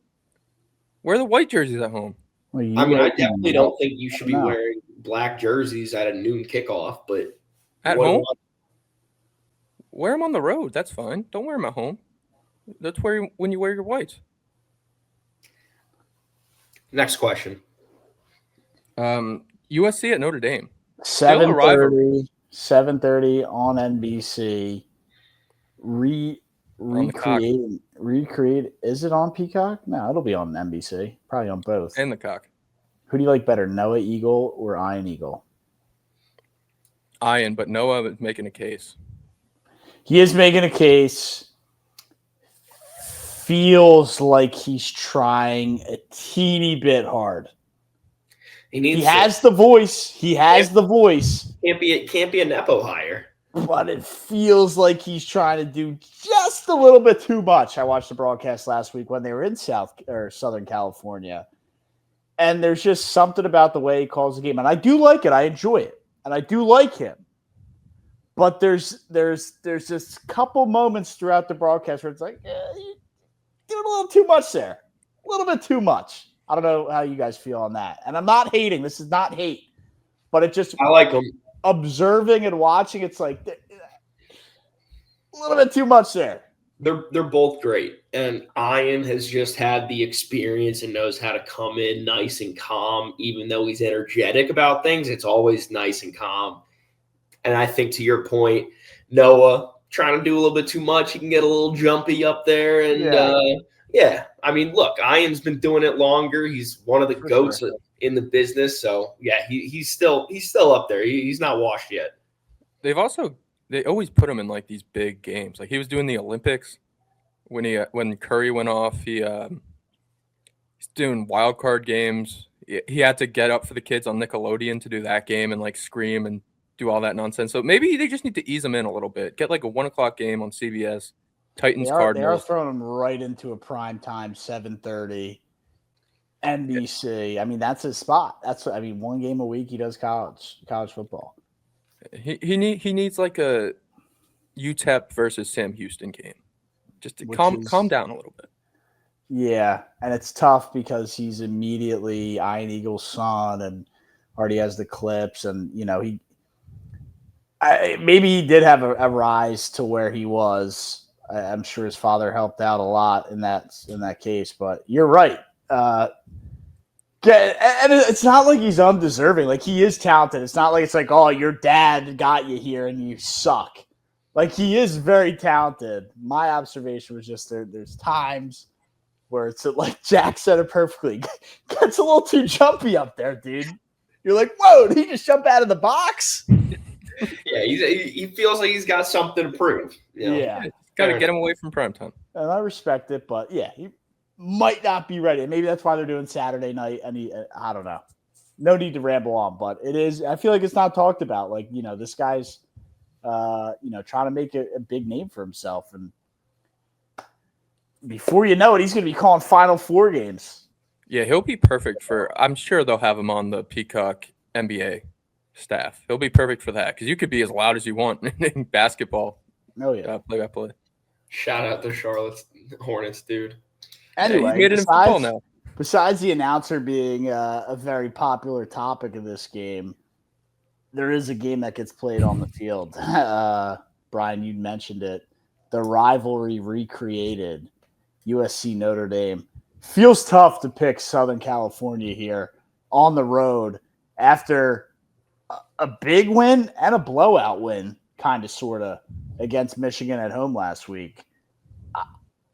Wear the white jerseys at home. Well, I definitely don't think you should be wearing black jerseys at a noon kickoff, but at home, wear them on the road. That's fine. Don't wear them at home. That's when you wear your whites. Next question. USC at Notre Dame. 7:30 on NBC. Recreate. Is it on Peacock? No, it'll be on NBC. Probably on both. And the cock. Who do you like better, Noah Eagle or Ian Eagle? Ian, but Noah is making a case. He is making a case. Feels like he's trying a teeny bit hard. He has the voice. Can't be a nepo hire. But it feels like he's trying to do just a little bit too much. I watched the broadcast last week when they were in Southern California. And there's just something about the way he calls the game. And I do like it. I enjoy it. And I do like him. But there's just a couple moments throughout the broadcast where it's like, you're doing a little too much there. A little bit too much. I don't know how you guys feel on that. And I'm not hating. This is not hate. But it just... I like him. Observing and watching, it's like a little bit too much there. They're both great. And Ian has just had the experience and knows how to come in nice and calm. Even though he's energetic about things, it's always nice and calm. And I think to your point, Noah trying to do a little bit too much. He can get a little jumpy up there. And I mean, look, Ian's been doing it longer. He's one of the goats in the business. So yeah, he's still up there. He's not washed yet. They always put him in like these big games. Like he was doing the Olympics when Curry went off. He's doing wild card games. He had to get up for the kids on Nickelodeon to do that game and like scream and do all that nonsense. So maybe they just need to ease him in a little bit. Get like a 1:00 game on CBS. Titans They are Cardinals. throwing him right into a prime time 7:30 NBC. I mean, that's his spot. One game a week he does college football. He needs like a UTEP versus Sam Houston game, just to calm down a little bit. Yeah, and it's tough because he's immediately Iron Eagle's son and already has the clips, and maybe he did have a rise to where he was. I'm sure his father helped out a lot in that case, but you're right. And it's not like he's undeserving. Like, he is talented. It's not like it's like, oh, your dad got you here and you suck. Like, he is very talented. My observation was just there's times where it's like Jack said it perfectly. Gets a little too jumpy up there, dude. You're like, whoa, did he just jump out of the box? Yeah, he feels like he's got something to prove. Yeah. Got to get him away from primetime. And I respect it, but yeah, he might not be ready. Maybe that's why they're doing Saturday night. I don't know. No need to ramble on, but it is. I feel like it's not talked about. Like, this guy's, trying to make a big name for himself. And before you know it, he's going to be calling Final Four games. Yeah, he'll be perfect I'm sure they'll have him on the Peacock NBA staff. He'll be perfect for that because you could be as loud as you want in basketball. Oh, yeah. Play-by-play. Shout out to Charlotte Hornets, dude. Anyway, he made it in football now. Besides the announcer being a very popular topic of this game, there is a game that gets played on the field. Brian, you mentioned it. The rivalry recreated. USC Notre Dame. Feels tough to pick Southern California here on the road after a big win and a blowout win, kind of, sort of, against Michigan at home last week.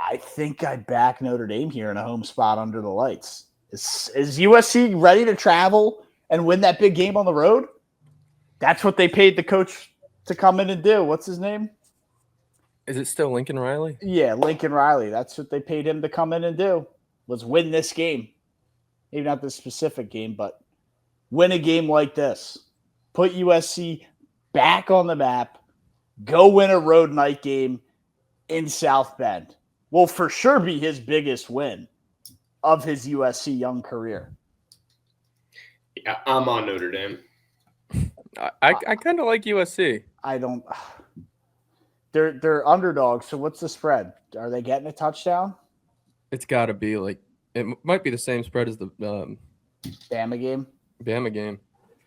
I think I'd back Notre Dame here in a home spot under the lights. Is USC ready to travel and win that big game on the road? That's what they paid the coach to come in and do. What's his name? Is it still Lincoln Riley? Yeah, Lincoln Riley. That's what they paid him to come in and do, was win this game. Maybe not this specific game, but win a game like this. Put USC back on the map. Go win a road night game in South Bend. Will for sure be his biggest win of his USC young career. Yeah, I'm on Notre Dame. I kind of like USC. I don't. They're underdogs. So what's the spread? Are they getting a touchdown? It's got to be like it might be the same spread as the Bama game. Bama game.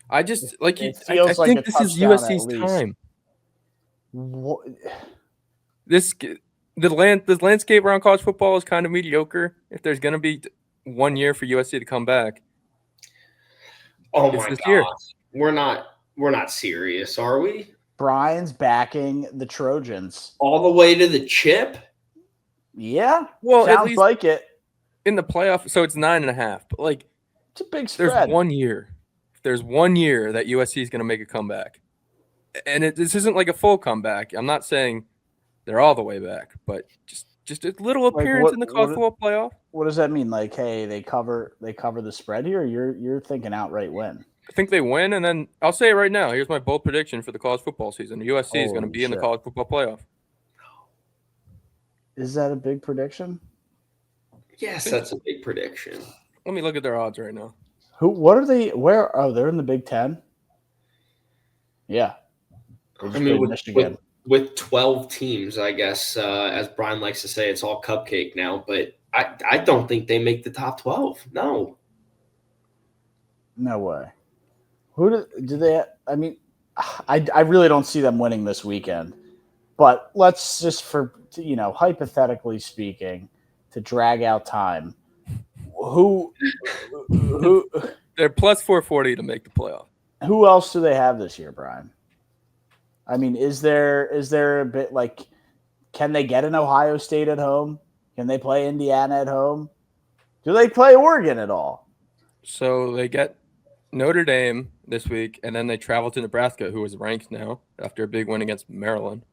I just like It I feels like think a this is touchdown at USC's least. time. What? The landscape around college football is kind of mediocre. If there's going to be 1 year for USC to come back, Oh it's my this gosh. year. We're not serious, are we? Brian's backing the Trojans. All the way to the chip? Yeah. Well, at sounds least like it. in the playoff, so it's 9.5. But like, It's a big there's spread. 1 year. There's 1 year that USC is going to make a comeback, and this isn't like a full comeback. I'm not saying they're all the way back, but just a little appearance in the college football playoff. What does that mean? Like, hey, they cover the spread here. You're thinking outright win. I think they win, and then I'll say it right now. Here's my bold prediction for the college football season. USC is going to Holy be in the shit. college football playoff. Is that a big prediction? Yes, that's a big prediction. Let me look at their odds right now. What are they? Where? Oh, they're in the Big Ten. Yeah. They just played Michigan. With 12 teams, I guess, as Brian likes to say, it's all cupcake now. But I don't think they make the top 12. No. No way. Who do they? I mean, I really don't see them winning this weekend. But let's just, for hypothetically speaking, to drag out time, who They're plus 440 to make the playoff. who else do they have this year, Brian? I mean, is there a bit like, can they get an Ohio State at home? Can they play Indiana at home? Do they play Oregon at all? So they get Notre Dame this week, and then they travel to Nebraska, who is ranked now after a big win against Maryland.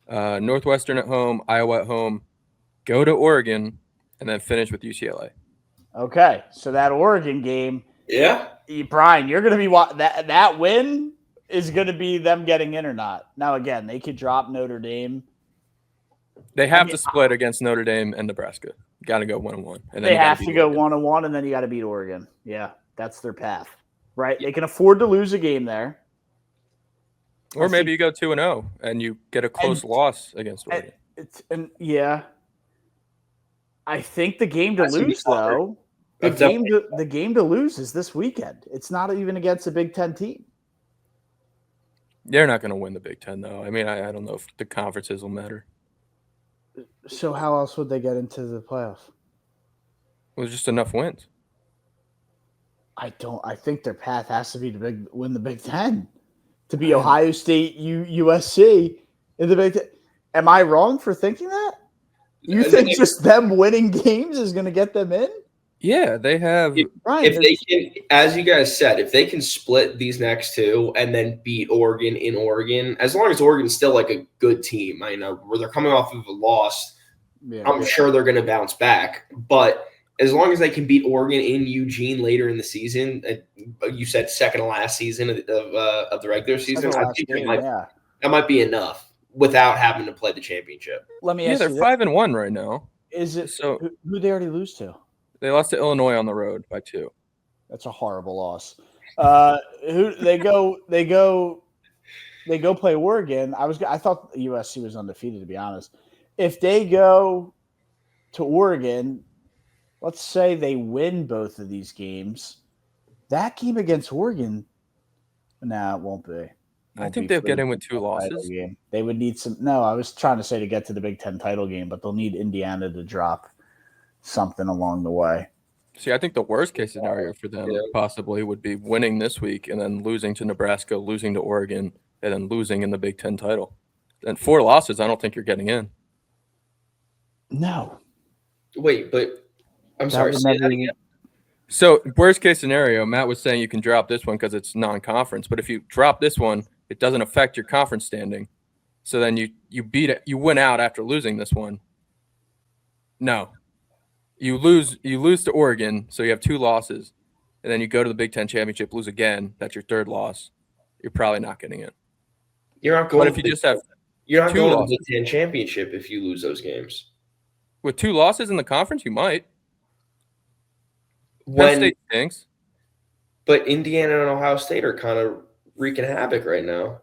Northwestern at home, Iowa at home, go to Oregon, and then finish with UCLA. Okay, so that Oregon game, Yeah. Brian, you're going to be that win is going to be them getting in or not. Now again, they could drop Notre Dame. They have to split against Notre Dame and Nebraska. Got to go 1-1, and then They you gotta have beat to go Oregon. 1-1, and then you got to beat Oregon. Yeah, that's their path, right? They can afford to lose a game there, Or maybe you go 2-0 and you get a close loss against Oregon. I think the game to lose though, the game to lose is this weekend. It's not even against a Big Ten team. They're not going to win the Big Ten, though. I mean, I don't know if the conferences will matter. So how else would they get into the playoffs? Well, just enough wins. I think their path has to be to win the Big Ten, to be Ohio State, USC in the Big Ten. Am I wrong for thinking that? You think just them winning games is going to get them in? Yeah, they have. If they can, as you guys said, if they can split these next two and then beat Oregon in Oregon, as long as Oregon's still like a good team, I know where they're coming off of a loss, I'm sure they're going to bounce back. But as long as they can beat Oregon in Eugene later in the season, you said second to last season of the regular season, I think that might be enough without having to play the championship. Let me ask you. They're 5-1 right now. Is it so? Who they already lose to? They lost to Illinois on the road by 2. That's a horrible loss. Who they go play Oregon. I thought USC was undefeated, to be honest. If they go to Oregon, let's say they win both of these games, that game against Oregon, it won't be. I think they'll get in with 2 losses. They would need some. No, I was trying to say to get to the Big Ten title game, but they'll need Indiana to drop something along the way. See, I think the worst case scenario for them possibly would be winning this week and then losing to Nebraska, losing to Oregon, and then losing in the Big Ten title. And 4 losses, I don't think you're getting in. No. Wait, but I'm sorry. Say that again. So worst case scenario, Matt was saying you can drop this one because it's non-conference. But if you drop this one, it doesn't affect your conference standing. So then you beat it. You win out after losing this one. No. You lose to Oregon, so you have 2 losses, and then you go to the Big Ten championship, lose again. That's your 3rd loss. You're probably not getting in. You're not going. But if you just have, you're not going to the Big Ten championship if you lose those games. With 2 losses in the conference, you might. Penn State stinks. But Indiana and Ohio State are kind of wreaking havoc right now.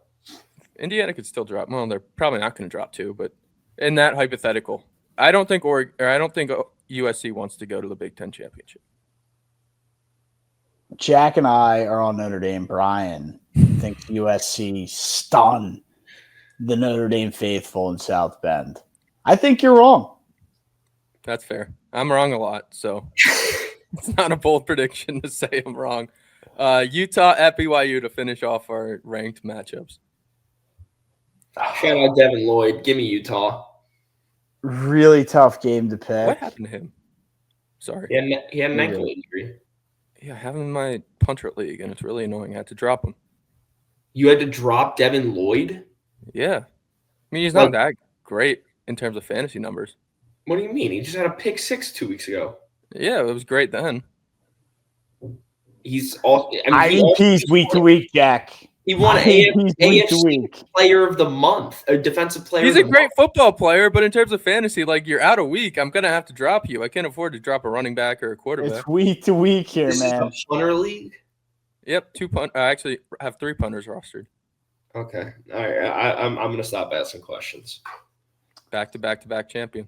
Indiana could still drop. Well, they're probably not going to drop 2, but in that hypothetical, I don't think USC wants to go to the Big Ten championship. Jack and I are on Notre Dame. Brian thinks USC stun the Notre Dame faithful in South Bend. I think you're wrong. That's fair. I'm wrong a lot, so it's not a bold prediction to say I'm wrong. Utah at BYU to finish off our ranked matchups. Shout out Devin Lloyd. Give me Utah. Really tough game to pick. What happened to him? Sorry. He had an ankle injury. Yeah, I have him in my punter league, and it's really annoying. I had to drop him. You had to drop Devin Lloyd? Yeah. I mean, he's not that great in terms of fantasy numbers. What do you mean? He just had a pick 6 2 weeks ago. Yeah, it was great then. He's all. IEPs week to week, Jack. He won AFC Player of the Month, a defensive player. He's a great football player, but in terms of fantasy, like you're out a week, I'm gonna have to drop you. I can't afford to drop a running back or a quarterback. It's week to week here, this man. Is a punter league. Yep, 2 punt. I actually have 3 punters rostered. Okay, all right. I'm gonna stop asking questions. Back to back champion.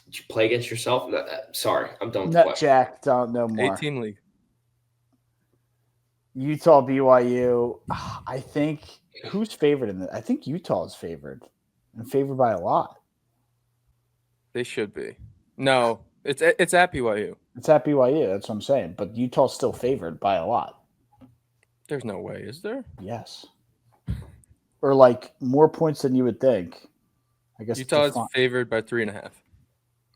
Did you play against yourself? No, sorry, I'm done with the question. Jack, don't know more. 18 league. Utah, BYU. I think who's favored in this? I think Utah is favored and favored by a lot. They should be. No, it's at BYU. It's at BYU. That's what I'm saying. But Utah's still favored by a lot. There's no way, is there? Yes. Or like more points than you would think. I guess Utah is favored by 3.5.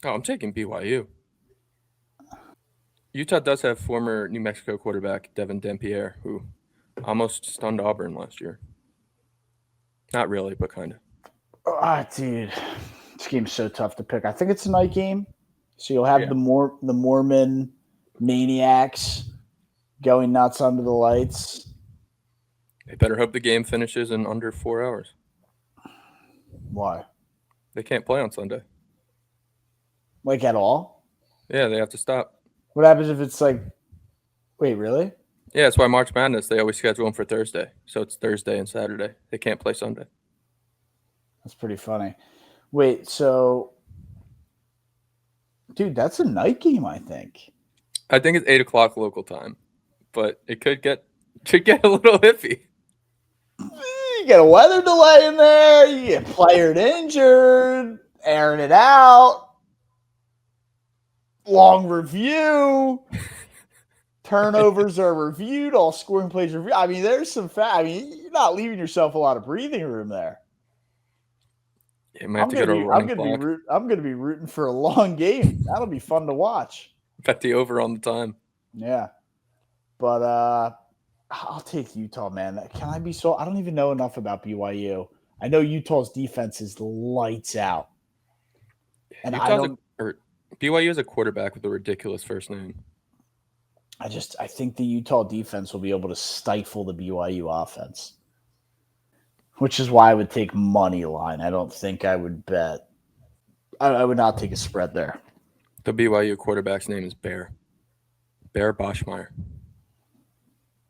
Oh, I'm taking BYU. Utah does have former New Mexico quarterback Devin Dempierre, who almost stunned Auburn last year. Not really, but kind of. Dude. This game's so tough to pick. I think it's a night game, so you'll have the Mormon maniacs going nuts under the lights. They better hope the game finishes in under 4 hours. Why? They can't play on Sunday. Like at all? Yeah, they have to stop. What happens if it's like, wait, really? Yeah, that's why March Madness, they always schedule them for Thursday. So it's Thursday and Saturday. They can't play Sunday. That's pretty funny. Wait, so, dude, that's a night game, I think. I think it's 8 o'clock local time, but it could get a little iffy. You get a weather delay in there. You get player injured, airing it out. Long review. Turnovers are reviewed. All scoring plays reviewed. I mean, there's some fact. I mean, you're not leaving yourself a lot of breathing room there. You might have to go to a running clock. I'm going to be rooting for a long game. That'll be fun to watch. Bet the over on the time. Yeah. But I'll take Utah, man. Can I be so? I don't even know enough about BYU. I know Utah's defense is lights out. And BYU is a quarterback with a ridiculous first name. I think the Utah defense will be able to stifle the BYU offense, which is why I would take money line. I don't think I would bet. I would not take a spread there. The BYU quarterback's name is Bear Boschmeyer.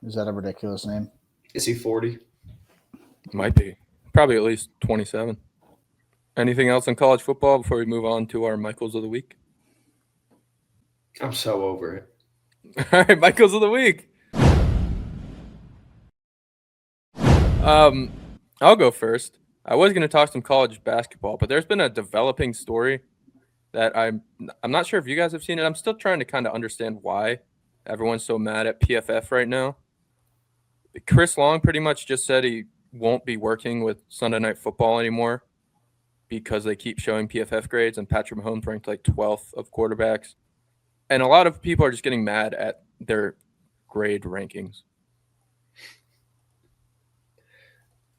Is that a ridiculous name? Is he 40? Might be. Probably at least 27. Anything else in college football before we move on to our Michaels of the Week? I'm so over it. All right, Michaels of the Week. I'll go first. I was going to talk some college basketball, but there's been a developing story that I'm not sure if you guys have seen it. I'm still trying to kind of understand why everyone's so mad at PFF right now. Chris Long pretty much just said he won't be working with Sunday Night Football anymore because they keep showing PFF grades, and Patrick Mahomes ranked like 12th of quarterbacks. And a lot of people are just getting mad at their grade rankings.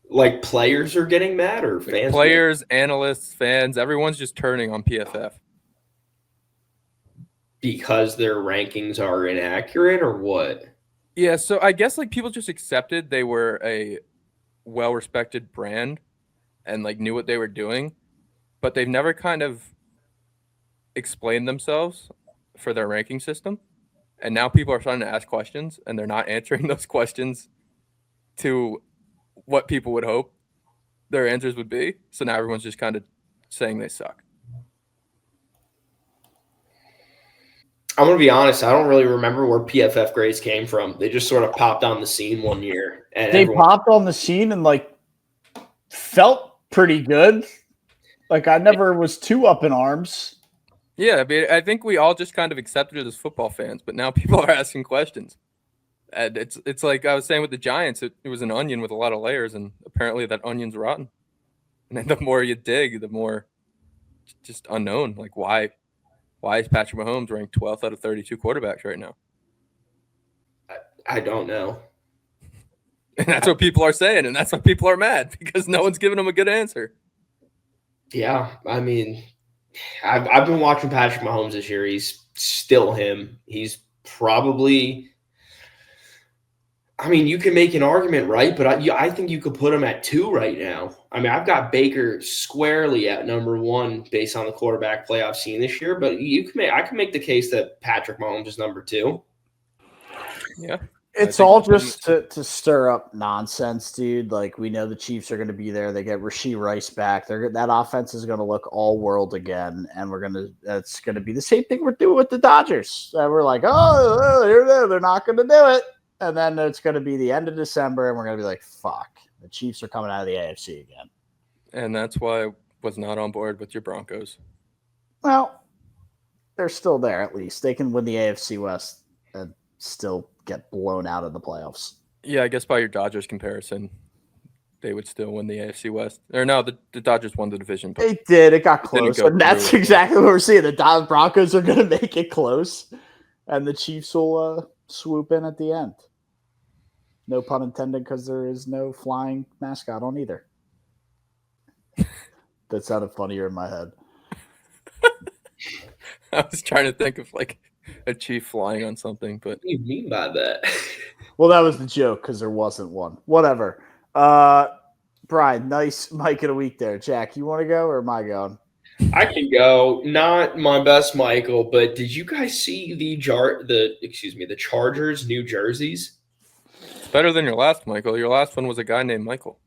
Like players are getting mad or fans? Players, analysts, fans, everyone's just turning on PFF. Because their rankings are inaccurate or what? Yeah, so I guess like people just accepted they were a well-respected brand and like knew what they were doing, but they've never kind of explained themselves for their ranking system. And now people are starting to ask questions and they're not answering those questions to what people would hope their answers would be. So now everyone's just kind of saying they suck. I'm going to be honest. I don't really remember where PFF grades came from. They just sort of popped on the scene one year. And they popped on the scene and like felt pretty good. Like I never was too up in arms. Yeah, I mean, I think we all just kind of accepted it as football fans, but now people are asking questions. And it's like I was saying with the Giants, it was an onion with a lot of layers, and apparently that onion's rotten. And then the more you dig, the more just unknown. Like why is Patrick Mahomes ranked 12th out of 32 quarterbacks right now? I don't know. And that's what people are saying, and that's why people are mad, because no one's giving them a good answer. Yeah, I mean, I've been watching Patrick Mahomes this year. He's still him. He's probably – I mean, you can make an argument, right? But I think you could put him at 2 right now. I mean, I've got Baker squarely at number 1 based on the quarterback play I've seen this year. But I can make the case that Patrick Mahomes is number 2. Yeah. It's all just to stir up nonsense, dude. Like, we know the Chiefs are going to be there. They get Rashee Rice back. That offense is going to look all world again, and that's going to be the same thing we're doing with the Dodgers. And we're like, they're not going to do it. And then it's going to be the end of December, and we're going to be like, fuck, the Chiefs are coming out of the AFC again. And that's why I was not on board with your Broncos. Well, they're still there at least. They can win the AFC West and still get blown out of the playoffs. Yeah, I guess by your Dodgers comparison, they would still win the AFC West. Or no, the Dodgers won the division. But they did. It got close. And that's exactly what we're seeing. The Broncos are going to make it close, and the Chiefs will swoop in at the end. No pun intended, because there is no flying mascot on either. That sounded funnier in my head. I was trying to think of like a chief flying on something, but What do you mean by that? Well, that was the joke because there wasn't one. Whatever. Brian, nice mic of the week there. Jack, you want to go or am I going? I can go. Not my best, Michael, but did you guys see the Chargers new jerseys? it's better than your last, Michael. Your last one was a guy named Michael.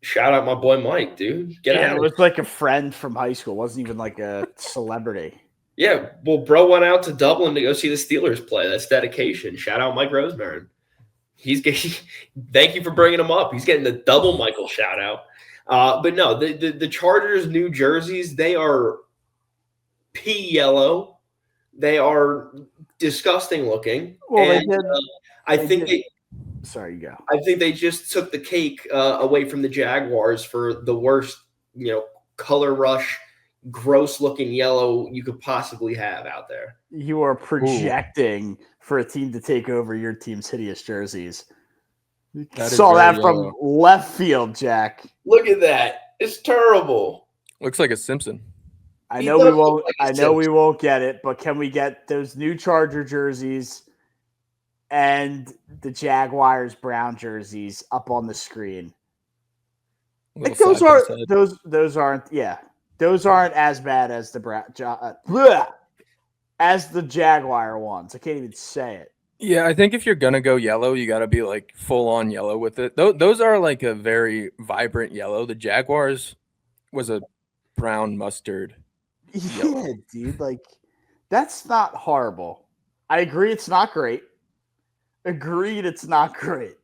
Shout out my boy Mike, dude. Get Yeah, out it of was like a friend from high school. It wasn't even like a celebrity. Yeah, well, bro went out to Dublin to go see the Steelers play. That's dedication. Shout out Mike Rosemary. He's getting. Thank you for bringing him up. He's getting the double Michael shout out. But no, the Chargers' new jerseys, they are pea yellow. They are disgusting looking. Well, and I think did. Sorry, you go. I think they just took the cake away from the Jaguars for the worst, color rush, gross looking yellow you could possibly have out there. You are projecting for a team to take over your team's hideous jerseys. Saw that from left field, Jack. Look at that. It's terrible. Looks like a Simpson. I know we won't. I know we won't get it, but can we get those new Charger jerseys and the Jaguars brown jerseys up on the screen? Like those aren't as bad as the as the Jaguar ones. I can't even say it. Yeah, I think if you're gonna go yellow, you got to be like full on yellow with it. Those are like a very vibrant yellow. The Jaguars was a brown mustard. Yeah, dude. Like that's not horrible. I agree, it's not great. Agreed, it's not great.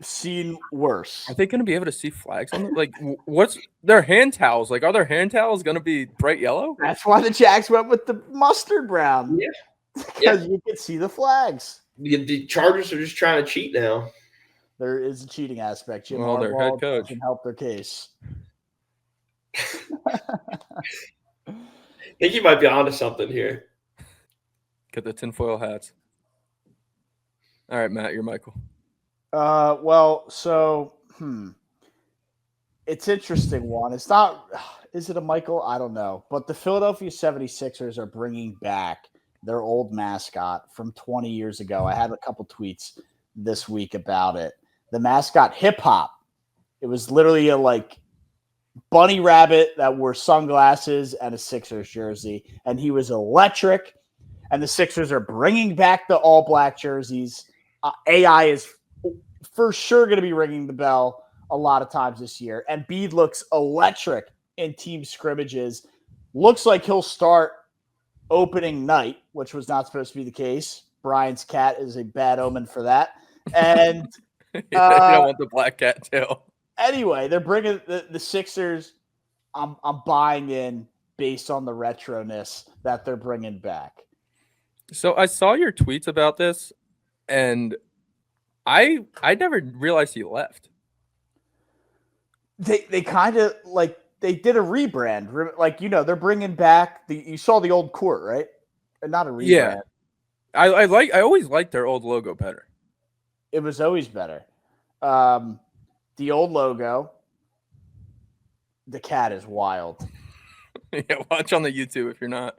Seen worse. Are they going to be able to see flags on them? Like, what's their hand towels? Like, are their hand towels going to be bright yellow? That's why the Jags went with the mustard brown. Yeah. Because you can see the flags. The Chargers are just trying to cheat now. There is a cheating aspect. Jim Well, their head coach can help their case. I think you might be onto something here. Get the tinfoil hats. All right, Matt, you're Michael. It's interesting one. It's not, is it a Michael? I don't know. But the Philadelphia 76ers are bringing back their old mascot from 20 years ago. I had a couple tweets this week about it. The mascot Hip Hop. It was literally a bunny rabbit that wore sunglasses and a Sixers jersey. And he was electric. And the Sixers are bringing back the all black jerseys. AI is for sure going to be ringing the bell a lot of times this year. And Embiid looks electric in team scrimmages. Looks like he'll start opening night, which was not supposed to be the case. Brian's cat is a bad omen for that. And you don't want the black cat tail. Anyway, they're bringing the Sixers. I'm buying in based on the retroness that they're bringing back. So I saw your tweets about this, and I never realized he left. They kind of they did a rebrand. They're bringing back you saw the old court, right? Not a rebrand. Yeah. I always liked their old logo better. It was always better. The old logo. The cat is wild. Yeah, watch on the YouTube if you're not.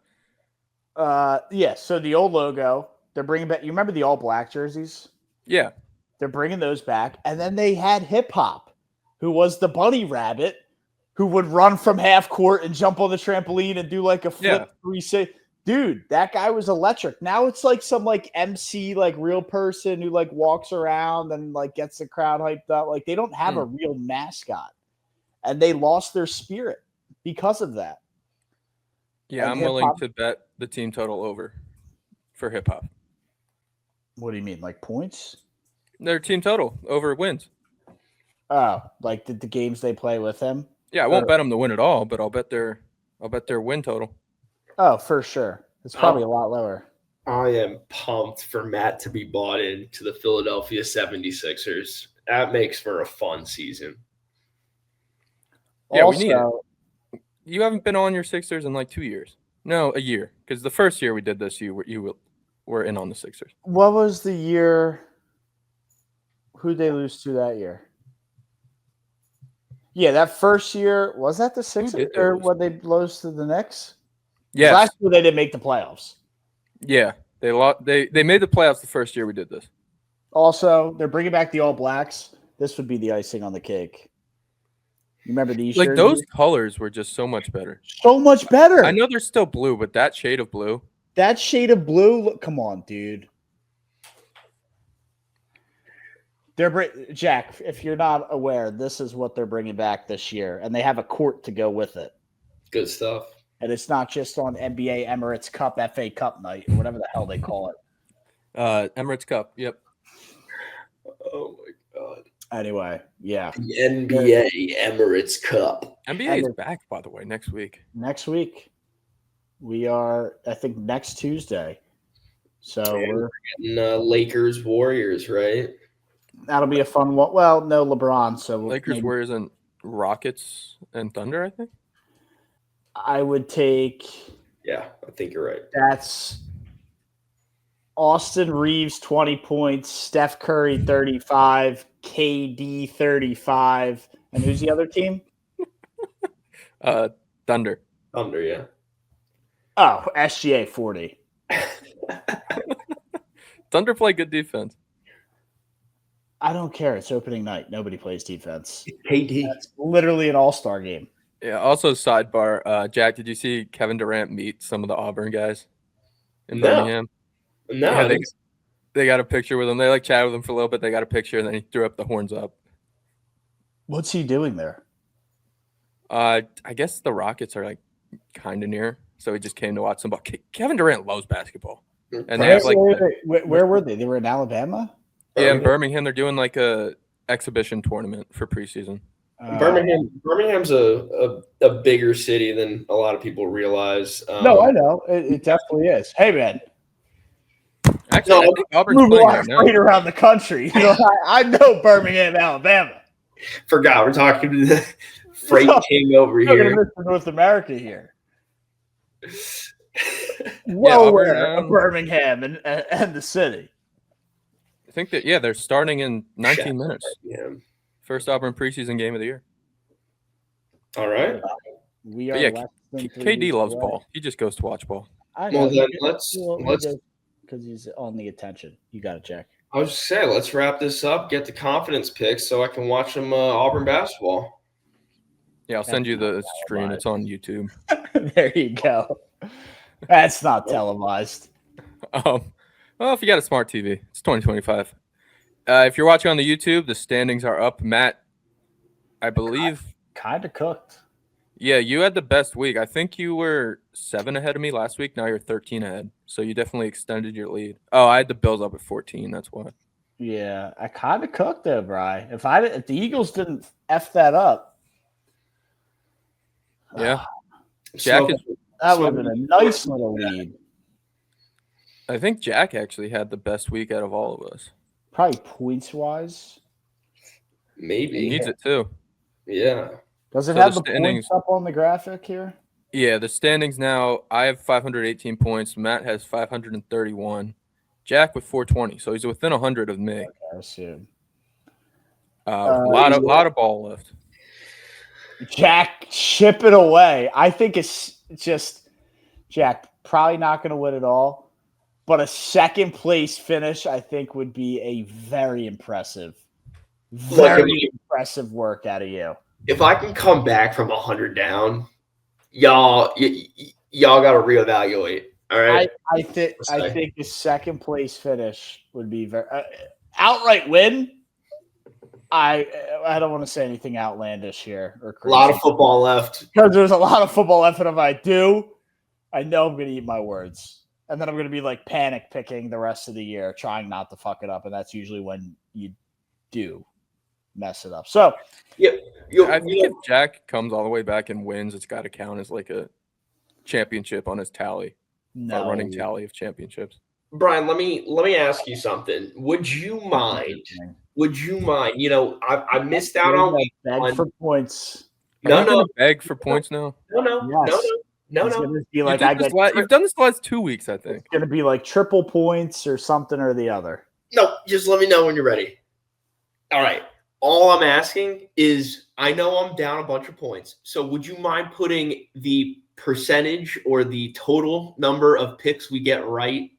So the old logo, they're bringing back. You remember the all black jerseys? Yeah. They're bringing those back. And then they had Hip Hop, who was the bunny rabbit who would run from half court and jump on the trampoline and do like a flip 360. Dude, that guy was electric. Now it's like some MC, real person who walks around and gets the crowd hyped up. They don't have a real mascot. And they lost their spirit because of that. Yeah, and I'm willing to bet the team total over for Hip Hop. What do you mean, points? Their team total over wins. Oh, the games they play with him? Yeah, I won't bet them to win at all, but I'll bet their win total. Oh, for sure. It's probably a lot lower. I am pumped for Matt to be bought into the Philadelphia 76ers. That makes for a fun season. Yeah, also, we need it. You haven't been on your Sixers in 2 years. No, a year. Because the first year we did this, you were in on the Sixers. What was the year? Who'd they lose to that year? Yeah, that first year was that the Who Sixers did or those? when they lost to the Knicks? 'Cause Yes. last year they didn't make the playoffs. Yeah. They lost. They made the playoffs the first year we did this. Also, they're bringing back the All Blacks. This would be the icing on the cake. You remember these Like jerseys? those colors were just so much better. So much better. I know they're still blue, but that shade of blue. That shade of blue. Look, come on, dude. Jack, if you're not aware, this is what they're bringing back this year, and they have a court to go with it. Good stuff. And it's not just on NBA Emirates Cup, FA Cup night, or whatever the hell they call it. Emirates Cup. Yep. Oh my god. Anyway, yeah. The NBA Emirates Cup. NBA is back, by the way, next week. Next week, we are, I think, next Tuesday. So we're Lakers Warriors, right? that'll be a fun one. Well, no LeBron, so Lakers, Warriors, and Rockets and Thunder, I think. I would take. Yeah, I think you're right. That's Austin Reeves 20 points, Steph Curry 35, KD 35, and who's the other team? Thunder. Thunder, yeah. Oh, SGA 40. Thunder play good defense. I don't care. It's opening night. Nobody plays defense. KD. That's literally an all-star game. Yeah. Also, sidebar. Jack, did you see Kevin Durant meet some of the Auburn guys in Birmingham? No, Yeah, they got a picture with him. They like chatted with him for a little bit. They got a picture, and then he threw up the horns up. What's he doing there? I guess the Rockets are like kind of near, so he just came to watch some ball. Kevin Durant loves basketball, and they have like Where were they? They were in Alabama? yeah, in Birmingham. They're doing like a exhibition tournament for preseason. Birmingham's a bigger city than a lot of people realize. No, I know. It definitely is. Hey, man. Actually, I think Auburn's Move playing on right now. straight around the country. You know, I know Birmingham, Alabama. Forgot we're talking to the freight king over We're here. going to North America here. Auburn, Aware of Birmingham and the city. I think that they're starting in 19 minutes. Yeah. First Auburn preseason game of the year. All right. We are But yeah, less than 3 KD weeks loves away. ball. He just goes to watch ball. I know. Well, then let's because he's on the attention. You got to check. I was just saying, let's wrap this up. Get the confidence picks so I can watch some Auburn basketball. Yeah, I'll send you the stream. It's on YouTube. There you go. That's not televised. Well, if you got a smart TV, it's 2025. If you're watching on the YouTube, the standings are up. Matt, I believe. Kind of cooked. Yeah, you had the best week. I think you were 7 ahead of me last week. Now you're 13 ahead. So you definitely extended your lead. Oh, I had the Bills up at 14. That's why. Yeah, I kind of cooked though, Bri. If the Eagles didn't F that up. Yeah. Jack is, that would have been a nice little lead. I think Jack actually had the best week out of all of us. Probably points wise. Maybe. He needs it too. Yeah. Does it So have the the standings- points up on the graphic here? Yeah, the standings now, I have 518 points. Matt has 531. Jack with 420. So he's within 100 of me. I assume. Lot of ball left. Jack, ship it away. I think it's just Jack probably not going to win it all, but a second place finish I think would be a very impressive work out of you. If I can come back from 100 down, y'all got to reevaluate. All right. I think a second place finish would be very outright win. I don't want to say anything outlandish here or A crazy. lot of football left. Because there's a lot of football left, and if I do, I know I'm going to eat my words. And then I'm going to be like panic picking the rest of the year, trying not to fuck it up. And that's usually when you do mess it up. So, I think if Jack comes all the way back and wins, it's got to count as like a championship on his tally, a running tally of championships. Brian, let me ask you something. Would you mind? You know, I missed out on week one. For points. No. Beg for points now. No. It's gonna be like you've done this the last 2 weeks, I think. It's going to be like triple points or something or the other. No, just let me know when you're ready. All right. All I'm asking is, I know I'm down a bunch of points. So would you mind putting the percentage or the total number of picks we get right,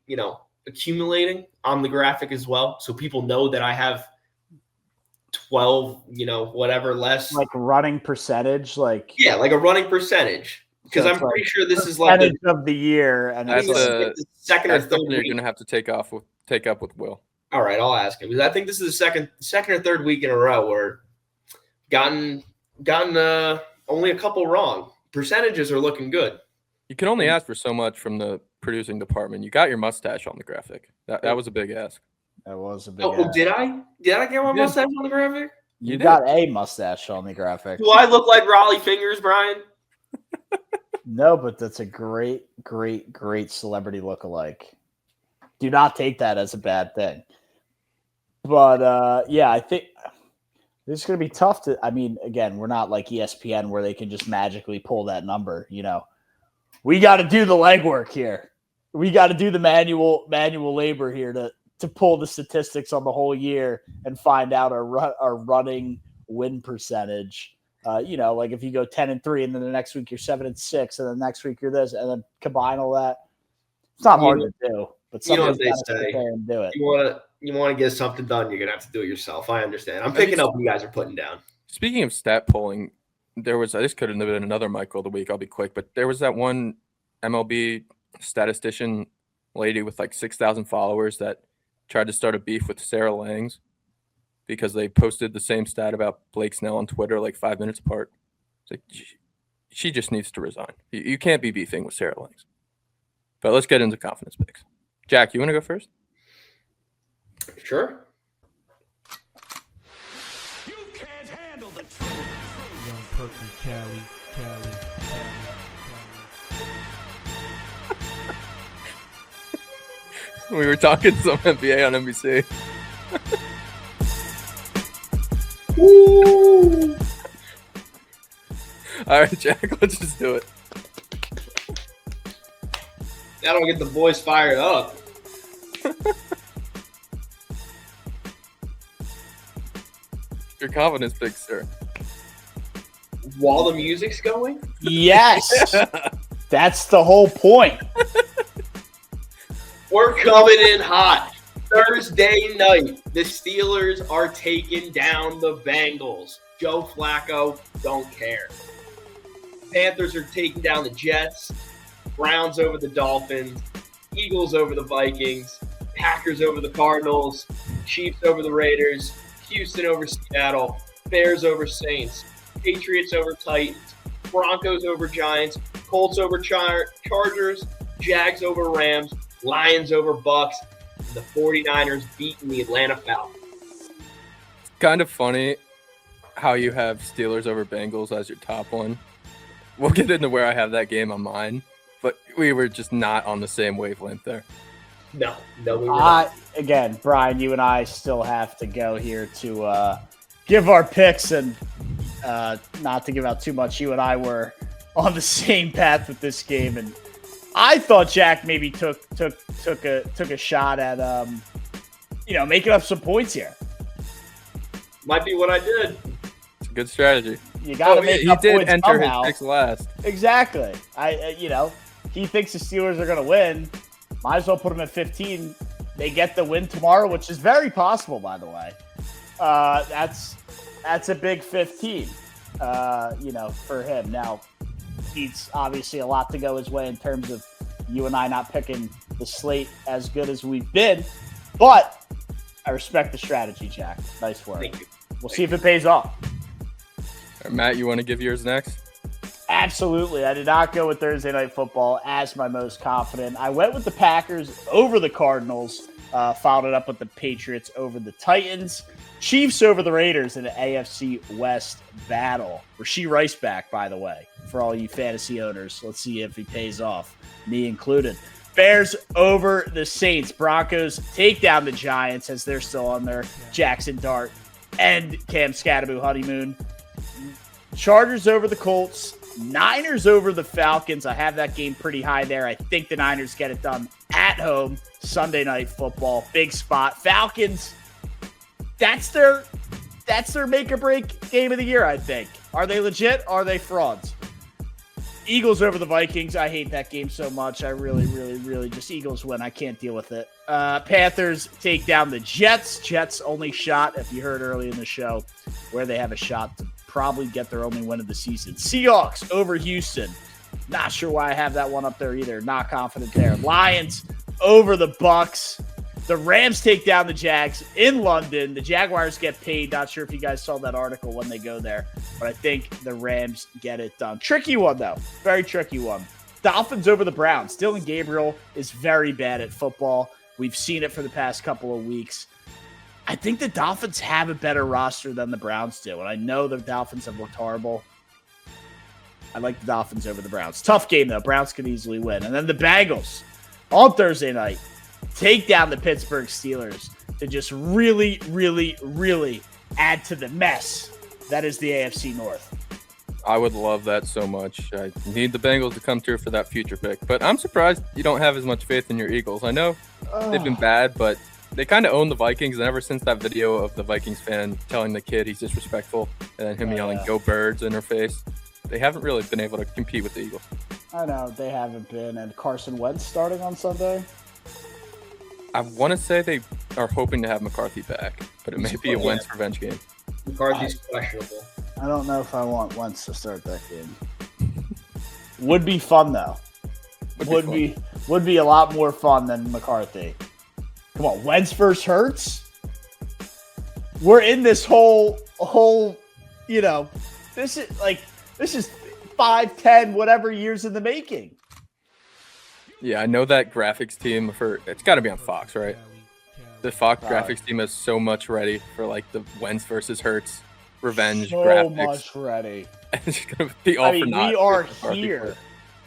accumulating on the graphic as well? So people know that I have 12, whatever less. Like running percentage, like like a running percentage. Because So I'm it's pretty sure this is percentage of the year, and That's it's this is like, like the second or That's third something you're week. gonna have to take up with Will. All right, I'll ask him because I think this is the second or third week in a row where gotten only a couple wrong. Percentages are looking good. You can only ask for so much from the producing department. You got your mustache on the graphic. That was a big ask. that was a big. Did I? Did I get my You did. mustache on the graphic? You did. got a mustache on the graphic. Do I look like Raleigh Fingers, Brian? No, but that's a great celebrity lookalike. Do not take that as a bad thing. But I think this is going to be tough to. I mean, again, we're not like ESPN where they can just magically pull that number. We got to do the legwork here. We got to do the manual labor here to pull the statistics on the whole year and find out our running win percentage. Like if you go 10-3 and then the next week you're 7-6 and then next week you're this and then combine all that. It's not hard to do, but You know what somebody's they got to say. sit there and do it. You want to get something done, you're gonna have to do it yourself. I understand. I'm picking up what you guys are putting down. Speaking of stat polling, this could have been another Michael of the week. I'll be quick, but there was that one MLB statistician lady with like 6,000 followers that tried to start a beef with Sarah Langs because they posted the same stat about Blake Snell on Twitter like 5 minutes apart. It's like she just needs to resign. You can't be beefing with Sarah Langs. But let's get into confidence picks. Jack, you want to go first? Sure. You can't handle the truth. Young Perky, Cali. We were talking some NBA on NBC. Woo! All right, Jack, let's just do it. That'll get the boys fired up. Your confidence picks, sir. While the music's going? Yes, that's the whole point. We're coming in hot. Thursday night, the Steelers are taking down the Bengals. Joe Flacco don't care. Panthers are taking down the Jets. Browns over the Dolphins. Eagles over the Vikings. Packers over the Cardinals. Chiefs over the Raiders. Houston over Seattle. Bears over Saints. Patriots over Titans. Broncos over Giants. Colts over Chargers. Jags over Rams. Lions over Bucks. And the 49ers beating the Atlanta Falcons. Kind of funny how you have Steelers over Bengals as your top one. We'll get into where I have that game on mine, but we were just not on the same wavelength there. No, we were not. Again, Brian, you and I still have to go here to give our picks and not to give out too much. You and I were on the same path with this game, and I thought Jack maybe took a shot at making up some points here. Might be what I did. It's a good strategy. You got to make he up did points enter somehow. his picks last. Exactly. He thinks the Steelers are going to win. Might as well put them at 15. They get the win tomorrow, which is very possible, by the way. That's a big 15. For him. Now, he's obviously a lot to go his way in terms of you and I not picking the slate as good as we've been, but I respect the strategy, Jack. Nice work. Thank you. We'll see if it pays off. All right, Matt, you want to give yours next? Absolutely. I did not go with Thursday Night Football as my most confident. I went with the Packers over the Cardinals, followed it up with the Patriots over the Titans, Chiefs over the Raiders in an AFC West battle. Rasheed Rice back, by the way, for all you fantasy owners. Let's see if he pays off, me included. Bears over the Saints. Broncos take down the Giants as they're still on their Jackson Dart and Cam Scatterbo honeymoon. Chargers over the Colts. Niners over the Falcons. I have that game pretty high there. I think the Niners get it done at home. Sunday Night Football. Big spot. Falcons, that's their that's their make or break game of the year, I think. Are they legit? Are they frauds? Eagles over the Vikings. I hate that game so much. I really just Eagles win. I can't deal with it. Panthers take down the Jets. Jets only shot, if you heard early in the show, where they have a shot to probably get their only win of the season. Seahawks over Houston. Not sure why I have that one up there either. Not confident there. Lions over the Bucks. The Rams take down the Jags in London. The Jaguars get paid. Not sure if you guys saw that article when they go there, but I think the Rams get it done. Tricky one, though. Very tricky one. Dolphins over the Browns. Dylan Gabriel is very bad at football. We've seen it for the past couple of weeks. I think the Dolphins have a better roster than the Browns do, and I know the Dolphins have looked horrible. I like the Dolphins over the Browns. Tough game, though. Browns could easily win. And then the Bengals on Thursday night take down the Pittsburgh Steelers to just really add to the mess that is the AFC North. I would love that so much. I need the Bengals to come through for that future pick. But I'm surprised you don't have as much faith in your Eagles. I know they've been bad, but they kind of own the Vikings. And ever since that video of the Vikings fan telling the kid he's disrespectful and then him yelling, "Go Birds" in her face, they haven't really been able to compete with the Eagles. I know, they haven't been. And Carson Wentz starting on Sunday? I want to say they are hoping to have McCarthy back, but it may be a Wentz revenge game. McCarthy's questionable. I don't know if I want Wentz to start that game. Would be fun, though. Would be a lot more fun than McCarthy. Come on, Wentz versus Hurts? We're in this whole, this is 5, 10, whatever years in the making. Yeah, I know that graphics team it's got to be on Fox, right? The Fox graphics team has so much ready for like the Wentz versus Hurts revenge graphics. So much ready. It's gonna be all for naught. We are here.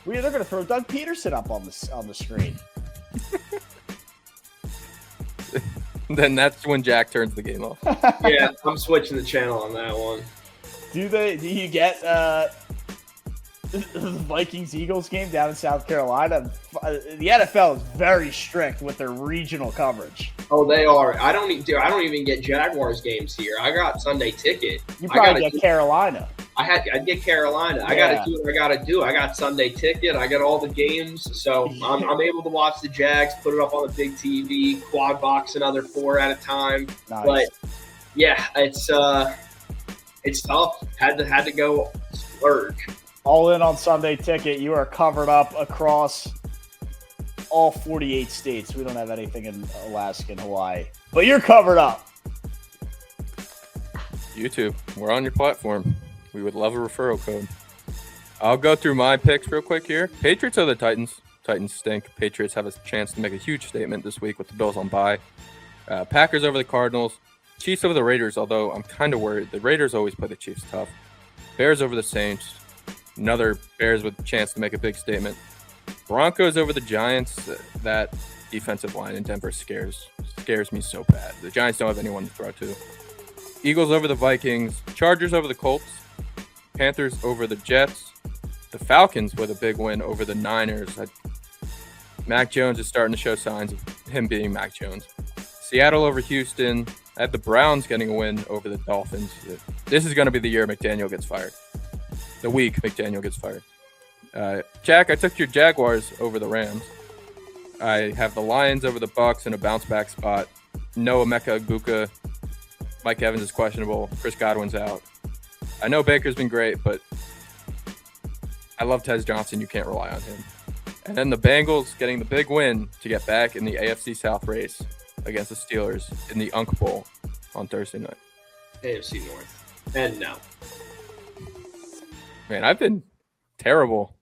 They're gonna throw Doug Peterson up on the screen. Then that's when Jack turns the game off. Yeah, I'm switching the channel on that one. Do you get the Vikings-Eagles game down in South Carolina? The NFL is very strict with their regional coverage. Oh, they are. I don't even get Jaguars games here. I got Sunday ticket. You probably get Carolina. I'd get Carolina. Yeah. I got to do what I got to do. I got Sunday ticket. I got all the games, so I'm able to watch the Jags, put it up on the big TV, quad box another 4 at a time. Nice. But yeah, it's tough. Had to go splurge. All in on Sunday ticket. You are covered up across all 48 states. We don't have anything in Alaska and Hawaii, but you're covered up. YouTube, we're on your platform. We would love a referral code. I'll go through my picks real quick here. Patriots are the Titans. Titans stink. Patriots have a chance to make a huge statement this week with the Bills on bye. Packers over the Cardinals. Chiefs over the Raiders, although I'm kind of worried. The Raiders always play the Chiefs tough. Bears over the Saints. Another Bears with a chance to make a big statement. Broncos over the Giants. That defensive line in Denver scares me so bad. The Giants don't have anyone to throw to. Eagles over the Vikings. Chargers over the Colts. Panthers over the Jets. The Falcons with a big win over the Niners. Mac Jones is starting to show signs of him being Mac Jones. Seattle over Houston. I had the Browns getting a win over the Dolphins. This is going to be the year McDaniel gets fired. The week McDaniel gets fired. Jack, I took your Jaguars over the Rams. I have the Lions over the Bucks in a bounce back spot. No Emeka Egbuka. Mike Evans is questionable. Chris Godwin's out. I know Baker's been great, but I love Tez Johnson. You can't rely on him. And then the Bengals getting the big win to get back in the AFC South race against the Steelers in the Unk Bowl on Thursday night. AFC North. And no. Man, I've been terrible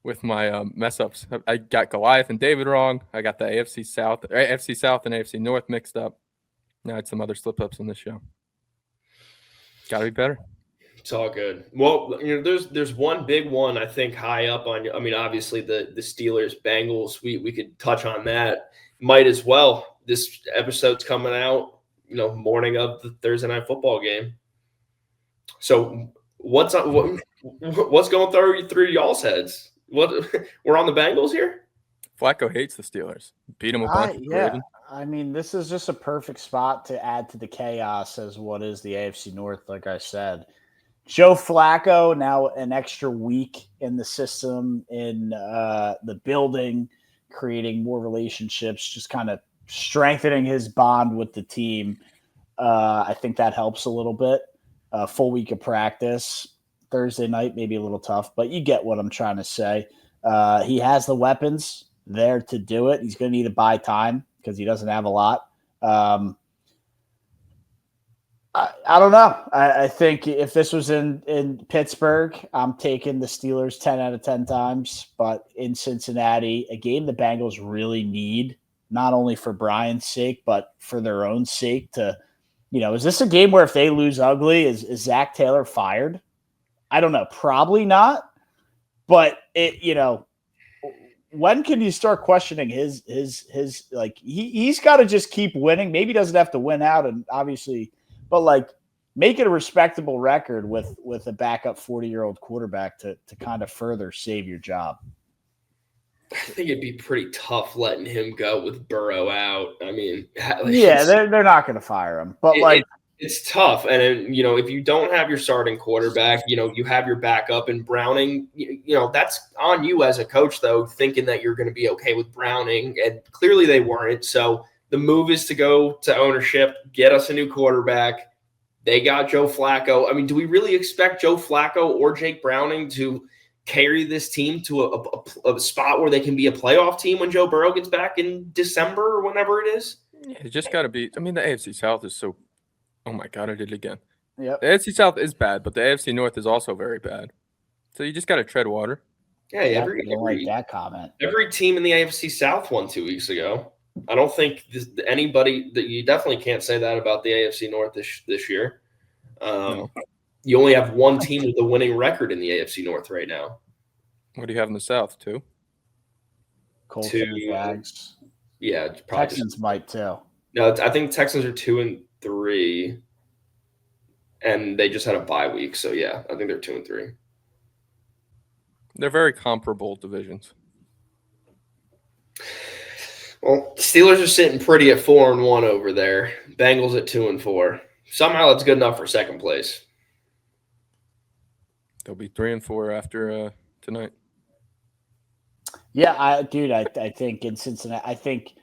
with my mess ups. I got Goliath and David wrong. I got the AFC South and AFC North mixed up. Now I had some other slip ups on this show. Got to be better. It's all good. Well, there's one big one I think high up on. I mean, obviously the Steelers Bengals. We could touch on that. Might as well. This episode's coming out, morning of the Thursday night football game. So what's going through y'all's heads? What we're on the Bengals here? Flacco hates the Steelers. Beat him a bunch. Yeah, I mean, this is just a perfect spot to add to the chaos as what is the AFC North, like I said. Joe Flacco, now an extra week in the system, in the building, creating more relationships, just kind of strengthening his bond with the team. I think that helps a little bit. A full week of practice. Thursday night, maybe a little tough, but you get what I'm trying to say. He has the weapons there to do it. He's going to need to buy time because he doesn't have a lot. I don't know. I think if this was in Pittsburgh, I'm taking the Steelers 10 out of 10 times. But in Cincinnati, a game the Bengals really need, not only for Brian's sake, but for their own sake to, is this a game where if they lose ugly, is Zach Taylor fired? I don't know. Probably not. But when can you start questioning his like he's got to just keep winning. Maybe he doesn't have to win out, and obviously, but like make it a respectable record with a backup 40-year-old quarterback to kind of further save your job. I think it'd be pretty tough letting him go with Burrow out. I mean, they're not going to fire him, but it's tough. And if you don't have your starting quarterback, you have your backup in Browning. That's on you as a coach, though, thinking that you're going to be okay with Browning, and clearly they weren't. So the move is to go to ownership, get us a new quarterback. They got Joe Flacco. I mean, do we really expect Joe Flacco or Jake Browning to carry this team to a spot where they can be a playoff team when Joe Burrow gets back in December or whenever it is? Yeah, it just got to be. I mean, the AFC South is so. Oh my God, I did it again. Yep. The AFC South is bad, but the AFC North is also very bad. So you just got to tread water. Yeah, like that comment. Every team in the AFC South won 2 weeks ago. I don't think anybody that you definitely can't say that about the AFC North this year. No. You only have one team with a winning record in the AFC North right now. What do you have in the South, too? Colts and Jags. Yeah, probably Texans might too. No, I think Texans are 2-3, and they just had a bye week. So yeah, I think they're 2-3. They're very comparable divisions. Well, Steelers are sitting pretty at 4-1 over there. Bengals at 2-4. Somehow that's good enough for second place. They'll be 3-4 after tonight. Yeah, I think in Cincinnati, I think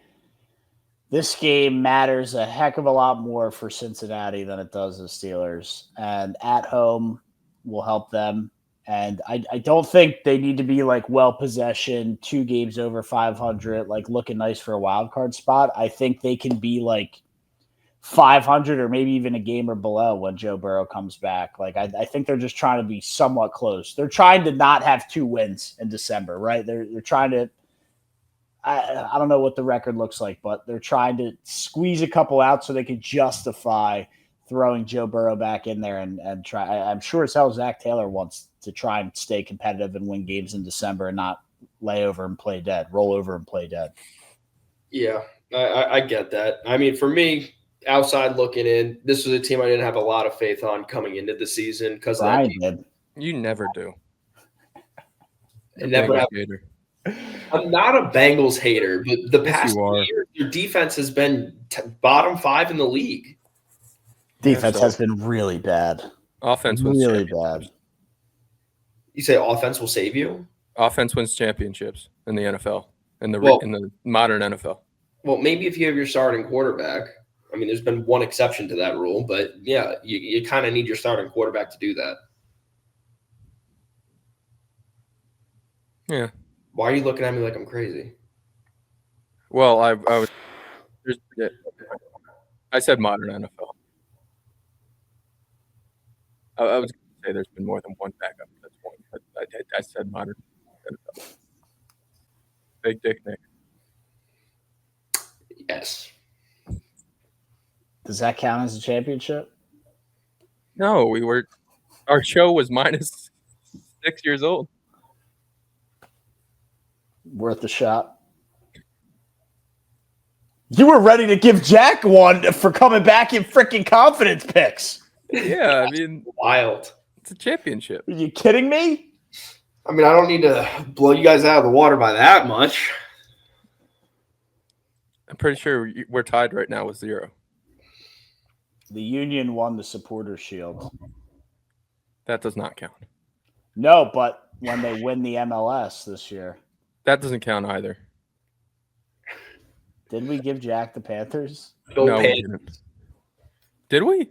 this game matters a heck of a lot more for Cincinnati than it does the Steelers. And at home will help them. And I don't think they need to be like well possession, 2 games over 500, like looking nice for a wild card spot. I think they can be like 500 or maybe even a game or below when Joe Burrow comes back. Like I think they're just trying to be somewhat close. They're trying to not have 2 wins in December, right? They're trying to. I don't know what the record looks like, but they're trying to squeeze a couple out so they can justify throwing Joe Burrow back in there and try. I'm sure as hell Zach Taylor wants to try and stay competitive and win games in December and not roll over and play dead. Yeah, I get that. I mean, for me, outside looking in, this was a team I didn't have a lot of faith on coming into the season because I did. You never do. I'm not a Bengals hater, but the past years, your defense has been bottom 5 in the league. Defense has been really bad. Offense wins really bad. You say offense will save you? Offense wins championships in the NFL, in the modern NFL. Well, maybe if you have your starting quarterback. I mean, there's been one exception to that rule, but yeah, you kind of need your starting quarterback to do that. Yeah. Why are you looking at me like I'm crazy? Well, I said modern NFL. I was going to say there's been more than one backup at this point, but I said modern NFL. Big Dick Nick. Yes. Does that count as a championship? No, our show was minus 6 years old. Worth a shot. You were ready to give Jack one for coming back in freaking confidence picks. Yeah, I mean, wild. It's a championship. Are you kidding me? I mean, I don't need to blow you guys out of the water by that much. I'm pretty sure we're tied right now with 0. The Union won the Supporter Shield. That does not count. No, but when they win the MLS this year, That doesn't count either. did we give Jack the Panthers? Go No, we Panthers. didn't. Did we?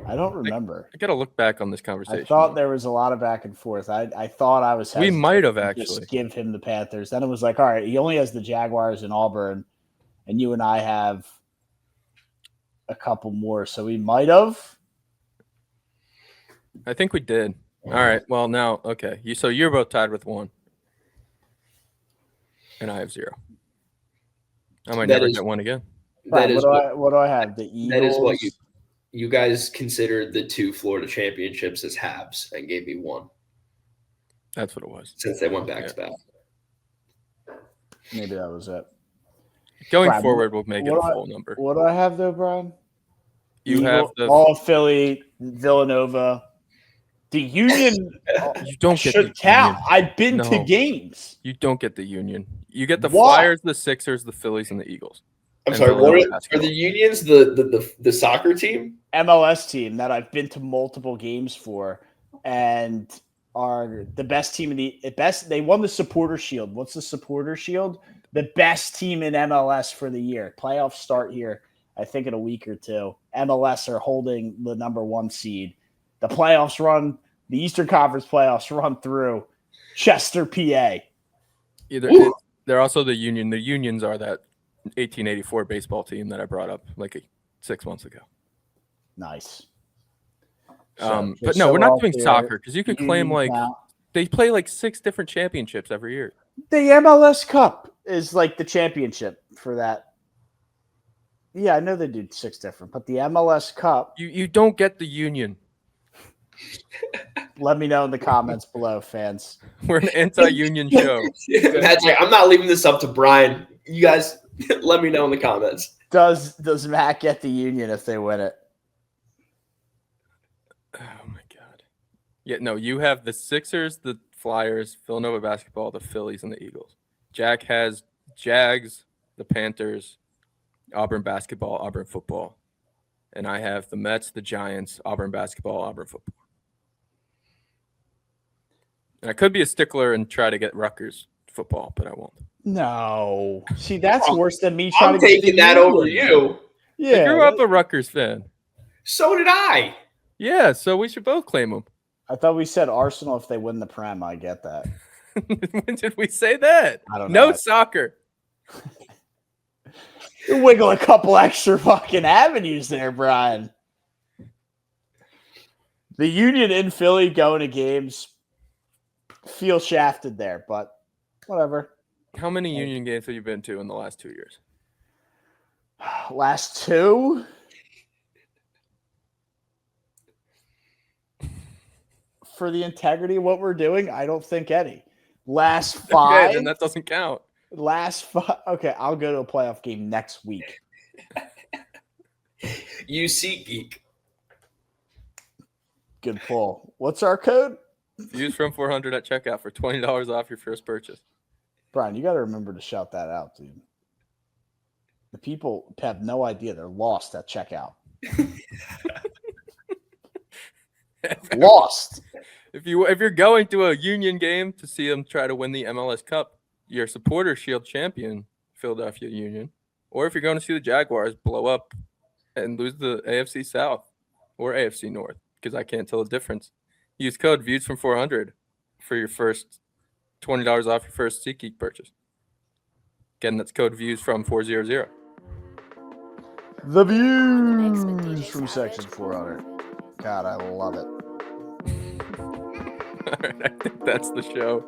I don't remember. I gotta look back on this I conversation. thought there was a lot of back and forth. I thought I was We hesitant might have to actually. just give him the Panthers. Then it was like, all right, he only has the Jaguars and Auburn, and you and I have a couple more, so we might have. I think we did. All right. Well, now, okay. So you're both tied with 1, and I have 0. I might That never is- get 1 again. That Brian, is what do I have? The Eagles. that is what you guys considered the 2 Florida championships as halves and gave me 1 That's what it was. since they went back to back. Maybe that was it. Going Brian, forward, we'll make it a what do I- full number. What do I have though, Brian? You have the. all Philly, Villanova. The Union You don't get should the count. Union. I've been to No. games. You don't get the Union. You get the Why? Flyers, the Sixers, the Phillies, and the Eagles. I'm And sorry. What Villanova are basketball. the Unions? The soccer team? MLS team that I've been to multiple games for, and are the best team in the best. They won the Supporter Shield. What's the Supporter Shield? The best team in MLS for the year. Playoffs start here, I think, in a week or 2. MLS are holding the number 1 seed. The playoffs run. The Eastern Conference playoffs run through Chester, PA. They're also the Union. The Unions are that 1884 baseball team that I brought up like 6 months ago. Nice. But just no, so we're we're all not doing clear, soccer because you could claim Union like count. they play like 6 different championships every year. The MLS Cup is like the championship for that. Yeah, I know they do 6 different, but the MLS Cup. You don't get the Union. Let me know in the comments below, fans. We're an anti-union show. Matt's like, I'm not leaving this up to Brian. You guys, let me know in the comments. Does Matt get the Union if they win it? Oh my god. Yeah, no, you have the Sixers, the Flyers, Villanova basketball, the Phillies, and the Eagles. Jack has Jags, the Panthers, Auburn basketball, Auburn football. And I have the Mets, the Giants, Auburn basketball, Auburn football. And I could be a stickler and try to get Rutgers football, but I won't. No. See, that's worse than me trying I'm to get taking the that Union. over you. Yeah. I grew up a Rutgers fan. So did I. Yeah, so we should both claim them. I thought we said Arsenal if they win the Prem. I get that. When did we say that? I don't know. No soccer. You wiggle a couple extra fucking avenues there, Brian. The Union in Philly going to games feel shafted there, but whatever. How many Union games have you been to in the last 2 years? Last 2? For the integrity of what we're doing, I don't think any. Last 5? Okay, then that doesn't count. Last 5? Okay, I'll go to a playoff game next week. UC Geek. Good pull. What's our code? Use from 400 at checkout for $20 off your first purchase. Brian, you got to remember to shout that out, dude. The people have no idea. They're lost at checkout. Lost. If you're going to a Union game to see them try to win the MLS Cup, your Supporter Shield champion, Philadelphia Union, or if you're going to see the Jaguars blow up and lose the AFC South or AFC North, because I can't tell the difference, use code Views from 400 for your first $20 off your first SeatGeek purchase. Again, that's code Views from 400. The views from section 400. God, I love it. All right, I think that's the show.